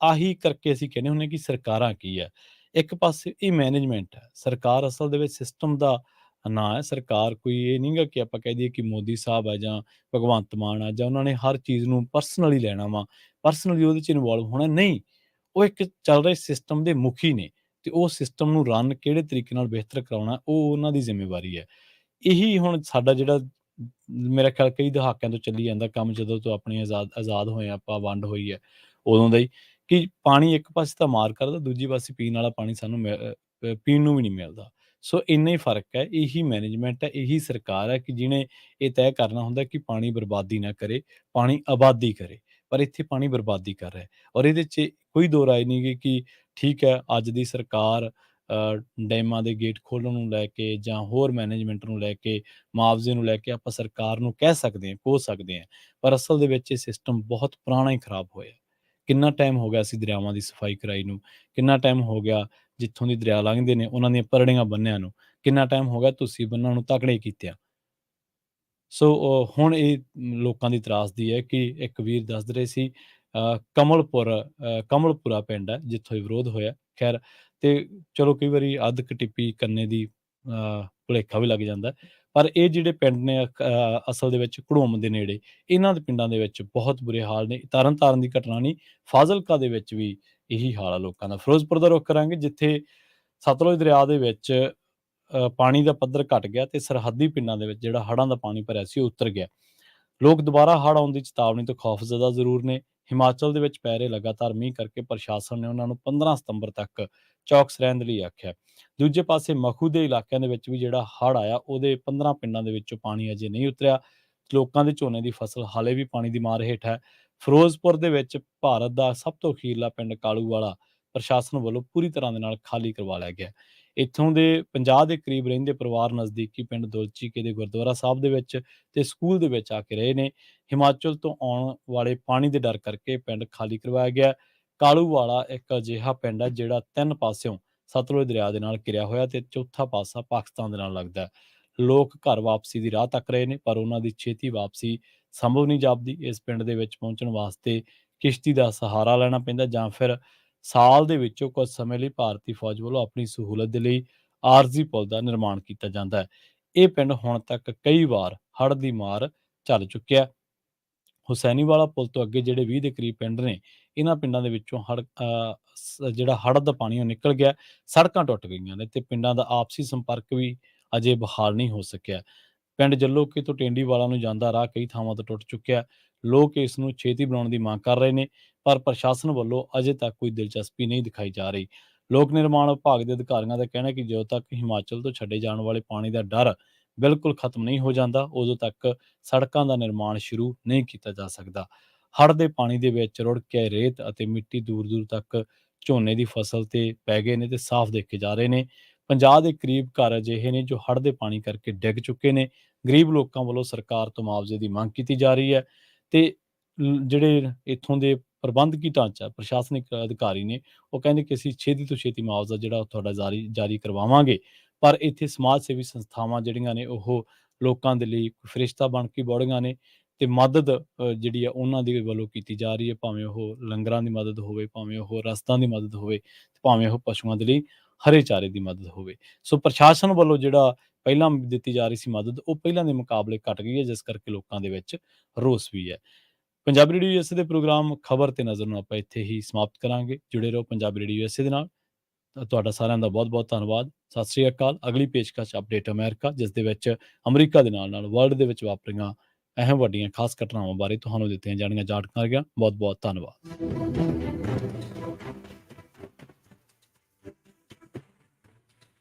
ਆਹੀ ਕਰਕੇ ਅਸੀਂ ਕਹਿੰਦੇ ਹੁੰਦੇ ਕਿ ਸਰਕਾਰਾਂ ਕੀ ਹੈ, ਇੱਕ ਪਾਸੇ ਇਹ ਮੈਨੇਜਮੈਂਟ ਹੈ। ਸਰਕਾਰ ਅਸਲ ਦੇ ਵਿੱਚ ਸਿਸਟਮ ਦਾ ਨਾਂ ਹੈ। ਸਰਕਾਰ ਕੋਈ ਇਹ ਨਹੀਂ ਗਾ ਕਿ ਆਪਾਂ ਕਹਿ ਦਈਏ ਕਿ ਮੋਦੀ ਸਾਹਿਬ ਹੈ ਜਾਂ ਭਗਵੰਤ ਮਾਨ ਆ ਜਾਂ ਉਹਨਾਂ ਨੇ ਹਰ ਚੀਜ਼ ਨੂੰ ਪਰਸਨਲੀ ਲੈਣਾ ਵਾ, ਪਰਸਨਲੀ ਉਹਦੇ 'ਚ ਇਨਵੋਲਵ ਹੋਣਾ, ਨਹੀਂ। ਉਹ ਇੱਕ ਚੱਲ ਰਹੇ ਸਿਸਟਮ ਦੇ ਮੁਖੀ ਨੇ ਤੇ ਉਹ ਸਿਸਟਮ ਨੂੰ ਰਨ ਕਿਹੜੇ ਤਰੀਕੇ ਨਾਲ ਬਿਹਤਰ ਕਰਾਉਣਾ ਉਹ ਉਹਨਾਂ ਦੀ ਜ਼ਿੰਮੇਵਾਰੀ ਹੈ। ਇਹੀ ਹੁਣ ਸਾਡਾ ਜਿਹੜਾ ਮੇਰਾ ਖਿਆਲ ਕਈ ਦਹਾਕਿਆਂ ਤੋਂ ਚੱਲੀ ਜਾਂਦਾ ਕੰਮ, ਜਦੋਂ ਤੋਂ ਆਪਣੀ ਆਜ਼ਾਦ ਹੋਏ ਹਾਂ ਆਪਾਂ, ਵੰਡ ਹੋਈ ਹੈ ਉਦੋਂ ਦਾ ਹੀ, ਕਿ ਪਾਣੀ ਇੱਕ ਪਾਸੇ ਤਾਂ ਮਾਰ ਕਰਦਾ, ਦੂਜੀ ਪਾਸੇ ਪੀਣ ਵਾਲਾ ਪਾਣੀ ਸਾਨੂੰ ਪੀਣ ਨੂੰ ਵੀ ਨਹੀਂ ਮਿਲਦਾ। ਸੋ ਇੰਨਾ ਹੀ ਫਰਕ ਹੈ। ਇਹੀ ਮੈਨੇਜਮੈਂਟ ਹੈ, ਇਹੀ ਸਰਕਾਰ ਹੈ ਕਿ ਜਿਹਨੇ ਇਹ ਤੈਅ ਕਰਨਾ ਹੁੰਦਾ ਕਿ ਪਾਣੀ ਬਰਬਾਦੀ ਨਾ ਕਰੇ, ਪਾਣੀ ਆਬਾਦੀ ਕਰੇ। ਪਰ ਇੱਥੇ ਪਾਣੀ ਬਰਬਾਦੀ ਕਰ ਰਿਹਾ ਔਰ ਇਹਦੇ 'ਚ ਕੋਈ ਦੋ ਰਾਏ ਨਹੀਂ ਗੀ ਕਿ ਠੀਕ ਹੈ ਅੱਜ ਦੀ ਸਰਕਾਰ ਡੈਮਾਂ ਦੇ ਗੇਟ ਖੋਲ੍ਹਣ ਨੂੰ ਲੈ ਕੇ ਜਾਂ ਹੋਰ ਮੈਨੇਜਮੈਂਟ ਨੂੰ ਲੈ ਕੇ, ਮੁਆਵਜ਼ੇ ਨੂੰ ਲੈ ਕੇ ਆਪਾਂ ਸਰਕਾਰ ਨੂੰ ਕਹਿ ਸਕਦੇ ਹਾਂ, ਕੋਹ ਸਕਦੇ ਹਾਂ, ਪਰ ਅਸਲ ਦੇ ਵਿੱਚ ਇਹ ਸਿਸਟਮ ਬਹੁਤ ਪੁਰਾਣਾ ਹੀ ਖਰਾਬ ਹੋਇਆ। ਕਿੰਨਾ ਟਾਈਮ ਹੋ ਗਿਆ ਅਸੀਂ ਦਰਿਆਵਾਂ ਦੀ ਸਫਾਈ ਕਰਾਈ ਨੂੰ, ਕਿੰਨਾ ਟਾਈਮ ਹੋ ਗਿਆ ਜਿੱਥੋਂ ਦੀ ਦਰਿਆ ਲੰਘਦੇ ਨੇ ਉਹਨਾਂ ਦੀਆਂ ਪਰੜੀਆਂ ਬੰਨ੍ਹਿਆਂ ਨੂੰ, ਕਿੰਨਾ ਟਾਈਮ ਹੋ ਗਿਆ ਤੁਸੀਂ ਬੰਨ੍ਹਾਂ ਨੂੰ ਤਕੜੇ ਕੀਤਿਆਂ। ਸੋ ਹੁਣ ਇਹ ਲੋਕਾਂ ਦੀ ਤਰਾਸਦੀ ਹੈ ਕਿ ਇੱਕ ਵੀਰ ਦੱਸ ਰਹੇ ਸੀ ਕਮਲਪੁਰਾ ਪਿੰਡ ਹੈ ਜਿੱਥੋਂ ਇਹ ਵਿਰੋਧ ਹੋਇਆ। ਖੈਰ ਤੇ ਚਲੋ ਕਈ ਵਾਰੀ ਅੱਧ ਕਟਿੱਪੀ ਕੰਨੇ ਦੀ ਭੁਲੇਖਾ ਵੀ ਲੱਗ ਜਾਂਦਾ, ਪਰ ਇਹ ਜਿਹੜੇ ਪਿੰਡ ਨੇ ਅਸਲ ਦੇ ਵਿੱਚ ਘੜੂੰਮ ਦੇ ਨੇੜੇ, ਇਹਨਾਂ ਦੇ ਪਿੰਡਾਂ ਦੇ ਵਿੱਚ ਬਹੁਤ ਬੁਰੇ ਹਾਲ ਨੇ। ਤਰਨਤਾਰਨ ਦੀ ਘਟਨਾ ਨਹੀਂ, ਫਾਜ਼ਿਲਕਾ ਦੇ ਵਿੱਚ ਵੀ ਇਹੀ ਹਾਲ ਆ ਲੋਕਾਂ ਦਾ। ਫਿਰੋਜ਼ਪੁਰ ਦਾ ਰੁੱਖ ਕਰਾਂਗੇ ਜਿੱਥੇ ਸਤਲੁਜ ਦਰਿਆ ਦੇ ਵਿੱਚ ਪਾਣੀ ਦਾ ਪੱਧਰ ਘਟ ਗਿਆ ਤੇ ਸਰਹੱਦੀ ਪਿੰਡਾਂ ਦੇ ਵਿੱਚ ਜਿਹੜਾ ਹੜ੍ਹਾਂ ਦਾ ਪਾਣੀ ਭਰਿਆ ਸੀ ਉਹ ਉਤਰ ਗਿਆ। ਲੋਕ ਦੁਬਾਰਾ ਹੜ੍ਹ ਆਉਣ ਦੀ ਚੇਤਾਵਨੀ ਤੋਂ ਖੌਫਜ਼ਦਾ ਜ਼ਰੂਰ ਨੇ। ਹਿਮਾਚਲ ਦੇ ਵਿੱਚ ਪੈ ਰਹੇ ਲਗਾਤਾਰ ਮੀਂਹ ਕਰਕੇ ਪ੍ਰਸ਼ਾਸਨ ਨੇ ਉਹਨਾਂ ਨੂੰ 15 ਸਤੰਬਰ ਤੱਕ ਚੌਕਸ ਰਹਿਣ ਦੇ ਲਈ ਆਖਿਆ। ਦੂਜੇ ਪਾਸੇ ਮਖੂ ਦੇ ਇਲਾਕਿਆਂ ਦੇ ਵਿੱਚ ਵੀ ਜਿਹੜਾ ਹੜ੍ਹ ਆਇਆ ਉਹਦੇ 15 ਪਿੰਡਾਂ ਦੇ ਵਿੱਚੋਂ ਪਾਣੀ ਅਜੇ ਨਹੀਂ ਉਤਰਿਆ। ਲੋਕਾਂ ਦੇ ਝੋਨੇ ਦੀ ਫਸਲ ਹਾਲੇ ਵੀ ਪਾਣੀ ਦੀ ਮਾਰ ਹੇਠ ਹੈ। ਫਿਰੋਜ਼ਪੁਰ ਦੇ ਵਿੱਚ ਭਾਰਤ ਦਾ ਸਭ ਤੋਂ ਅਖੀਰਲਾ ਪਿੰਡ ਕਾਲੂਵਾਲਾ ਪ੍ਰਸ਼ਾਸਨ ਵੱਲੋਂ ਪੂਰੀ ਤਰ੍ਹਾਂ ਦੇ ਨਾਲ ਖਾਲੀ ਕਰਵਾ ਲਿਆ ਗਿਆ। ਇੱਥੋਂ ਦੇ 50 ਦੇ ਕਰੀਬ ਰਹਿੰਦੇ ਪਰਿਵਾਰ ਨਜ਼ਦੀਕੀ ਪਿੰਡ ਦੁਲਚੀਕੇ ਦੇ ਗੁਰਦੁਆਰਾ ਸਾਹਿਬ ਦੇ ਵਿੱਚ ਤੇ ਸਕੂਲ ਦੇ ਵਿੱਚ ਆ ਕੇ ਰਹੇ ਨੇ। ਹਿਮਾਚਲ ਤੋਂ ਆਉਣ ਵਾਲੇ ਪਾਣੀ ਦੇ ਡਰ ਕਰਕੇ ਪਿੰਡ ਖਾਲੀ ਕਰਵਾਇਆ ਗਿਆ। ਕਾਲੂਵਾਲਾ ਇੱਕ ਅਜਿਹਾ ਪਿੰਡ ਹੈ ਜਿਹੜਾ 3 ਪਾਸਿਓਂ ਸਤਲੁਜ ਦਰਿਆ ਦੇ ਨਾਲ ਘਿਰਿਆ ਹੋਇਆ ਤੇ ਚੌਥਾ ਪਾਸਾ ਪਾਕਿਸਤਾਨ ਦੇ ਨਾਲ ਲੱਗਦਾ ਹੈ। ਲੋਕ ਘਰ ਵਾਪਸੀ ਦੀ ਰਾਹ ਤੱਕ ਰਹੇ ਨੇ ਪਰ ਉਹਨਾਂ ਦੀ ਛੇਤੀ ਵਾਪਸੀ ਸੰਭਵ ਨਹੀਂ ਜਾਪਦੀ। ਇਸ ਪਿੰਡ ਦੇ ਵਿੱਚ ਪਹੁੰਚਣ ਵਾਸਤੇ ਕਿਸ਼ਤੀ ਦਾ ਸਹਾਰਾ ਲੈਣਾ ਪੈਂਦਾ ਜਾਂ ਫਿਰ ਸਾਲ ਦੇ ਵਿੱਚੋਂ ਕੁਝ ਸਮੇਂ ਲਈ ਭਾਰਤੀ ਫੌਜ ਵੱਲੋਂ ਆਪਣੀ ਸਹੂਲਤ ਦੇ ਲਈ ਆਰਜ਼ੀ ਪੁਲ ਦਾ ਨਿਰਮਾਣ ਕੀਤਾ ਜਾਂਦਾ ਹੈ। ਇਹ ਪਿੰਡ ਹੁਣ ਤੱਕ ਕਈ ਵਾਰ ਹੜ੍ਹ ਦੀ ਮਾਰ ਝੱਲ ਚੁੱਕਿਆ। ਹੁਸੈਨੀਵਾਲਾ ਪੁਲ ਤੋਂ ਅੱਗੇ ਜਿਹੜੇ 20 ਦੇ ਕਰੀਬ ਪਿੰਡ ਨੇ, ਇਹਨਾਂ ਪਿੰਡਾਂ ਦੇ ਵਿੱਚੋਂ ਜਿਹੜਾ ਹੜ੍ਹ ਦਾ ਪਾਣੀ ਉਹ ਨਿਕਲ ਗਿਆ, ਸੜਕਾਂ ਟੁੱਟ ਗਈਆਂ ਨੇ ਤੇ ਪਿੰਡਾਂ ਦਾ ਆਪਸੀ ਸੰਪਰਕ ਵੀ ਅਜੇ ਬਹਾਲ ਨਹੀਂ ਹੋ ਸਕਿਆ। ਪਿੰਡ ਜੱਲੋਕੇ ਤੋਂ ਟੇਂਡੀਵਾਲਾ ਨੂੰ ਜਾਂਦਾ ਰਾਹ ਕਈ ਥਾਵਾਂ ਤੋਂ ਟੁੱਟ ਚੁੱਕਿਆ। ਲੋਕ ਇਸ ਨੂੰ ਛੇਤੀ ਬਣਾਉਣ ਦੀ ਮੰਗ ਕਰ ਰਹੇ ਨੇ ਪਰ ਪ੍ਰਸ਼ਾਸਨ ਵੱਲੋਂ ਅਜੇ ਤੱਕ ਕੋਈ ਦਿਲਚਸਪੀ ਨਹੀਂ ਦਿਖਾਈ ਜਾ ਰਹੀ। ਲੋਕ ਨਿਰਮਾਣ ਵਿਭਾਗ ਦੇ ਅਧਿਕਾਰੀਆਂ ਦਾ ਕਹਿਣਾ ਹੈ ਕਿ ਜਦੋਂ ਤੱਕ ਹਿਮਾਚਲ ਤੋਂ ਛੱਡੇ ਜਾਣ ਵਾਲੇ ਪਾਣੀ ਦਾ ਡਰ ਬਿਲਕੁਲ ਖਤਮ ਨਹੀਂ ਹੋ ਜਾਂਦਾ ਉਦੋਂ ਤੱਕ ਸੜਕਾਂ ਦਾ ਨਿਰਮਾਣ ਸ਼ੁਰੂ ਨਹੀਂ ਕੀਤਾ ਜਾ ਸਕਦਾ। ਹੜ੍ਹ ਦੇ ਪਾਣੀ ਦੇ ਵਿੱਚ ਰੁੜ ਕੇ ਰੇਤ ਅਤੇ ਮਿੱਟੀ ਦੂਰ ਦੂਰ ਤੱਕ ਝੋਨੇ ਦੀ ਫਸਲ ਤੇ ਪੈ ਗਏ ਨੇ ਤੇ ਸਾਫ਼ ਦੇਖੇ ਜਾ ਰਹੇ ਨੇ। 50 ਦੇ ਕਰੀਬ ਘਰ ਅਜਿਹੇ ਨੇ ਜੋ ਹੜ੍ਹ ਦੇ ਪਾਣੀ ਕਰਕੇ ਡਿੱਗ ਚੁੱਕੇ ਨੇ। ਗਰੀਬ ਲੋਕਾਂ ਵੱਲੋਂ ਸਰਕਾਰ ਤੋਂ ਮੁਆਵਜ਼ੇ ਦੀ ਮੰਗ ਕੀਤੀ ਜਾ ਰਹੀ ਹੈ ਤੇ ਜਿਹੜੇ ਇੱਥੋਂ ਦੇ ਪ੍ਰਬੰਧਕੀ ਢਾਂਚਾ ਪ੍ਰਸ਼ਾਸਨਿਕ ਅਧਿਕਾਰੀ ਨੇ ਉਹ ਕਹਿੰਦੇ ਕਿ ਅਸੀਂ ਛੇਤੀ ਤੋਂ ਛੇਤੀ ਮੁਆਵਜ਼ਾ ਜਿਹੜਾ ਉਹ ਤੁਹਾਡਾ ਜਾਰੀ ਕਰਵਾਵਾਂਗੇ। ਪਰ ਇੱਥੇ ਸਮਾਜ ਸੇਵੀ ਸੰਸਥਾਵਾਂ ਜਿਹੜੀਆਂ ਨੇ ਉਹ ਲੋਕਾਂ ਦੇ ਲਈ ਫਰਿਸ਼ਤਾ ਬਣ ਕੇ ਬੋੜੀਆਂ ਨੇ ਤੇ ਮਦਦ ਜਿਹੜੀ ਆ ਉਹਨਾਂ ਦੇ ਵੱਲੋਂ ਕੀਤੀ ਜਾ ਰਹੀ ਹੈ, ਭਾਵੇਂ ਉਹ ਲੰਗਰਾਂ ਦੀ ਮਦਦ ਹੋਵੇ, ਭਾਵੇਂ ਉਹ ਰਸਤਾਂ ਦੀ ਮਦਦ ਹੋਵੇ, ਭਾਵੇਂ ਉਹ ਪਸ਼ੂਆਂ ਦੇ ਲਈ ਹਰੇ ਚਾਰੇ ਦੀ ਮਦਦ ਹੋਵੇ। ਸੋ ਪ੍ਰਸ਼ਾਸਨ ਵੱਲੋਂ ਜਿਹੜਾ ਪਹਿਲਾਂ ਦਿੱਤੀ ਜਾ ਰਹੀ ਸੀ ਮਦਦ ਉਹ ਪਹਿਲਾਂ ਦੇ ਮੁਕਾਬਲੇ ਘਟ ਗਈ ਹੈ ਜਿਸ ਕਰਕੇ ਲੋਕਾਂ ਦੇ ਵਿੱਚ ਰੋਸ ਵੀ ਹੈ। ਪੰਜਾਬੀ ਰੇਡੀਓ ਯੂਐਸਏ ਦੇ ਪ੍ਰੋਗਰਾਮ ਖਬਰ ਤੇ ਨਜ਼ਰ ਨੂੰ ਆਪਾਂ ਇੱਥੇ ਹੀ ਸਮਾਪਤ ਕਰਾਂਗੇ। ਜੁੜੇ ਰਹੋ ਪੰਜਾਬੀ ਰੇਡੀਓ ਯੂਐਸਏ ਦੇ ਨਾਲ। ਤੁਹਾਡਾ ਸਾਰਿਆਂ ਦਾ ਬਹੁਤ ਬਹੁਤ ਧੰਨਵਾਦ। ਸਤਿ ਸ੍ਰੀ ਅਕਾਲ। ਅਗਲੀ ਪੇਸ਼ਕਸ਼ ਅਪਡੇਟ ਅਮਰੀਕਾ, ਜਿਸ ਦੇ ਵਿੱਚ ਅਮਰੀਕਾ ਦੇ ਨਾਲ ਨਾਲ ਵਰਲਡ ਦੇ ਵਿੱਚ ਵਾਪਰੀਆਂ ਅਹਿਮ ਵੱਡੀਆਂ ਖਾਸ ਘਟਨਾਵਾਂ ਬਾਰੇ ਤੁਹਾਨੂੰ ਦਿੱਤੀਆਂ ਜਾਣੀਆਂ ਜਾਣਕਾਰੀਆਂ। ਬਹੁਤ ਬਹੁਤ ਧੰਨਵਾਦ।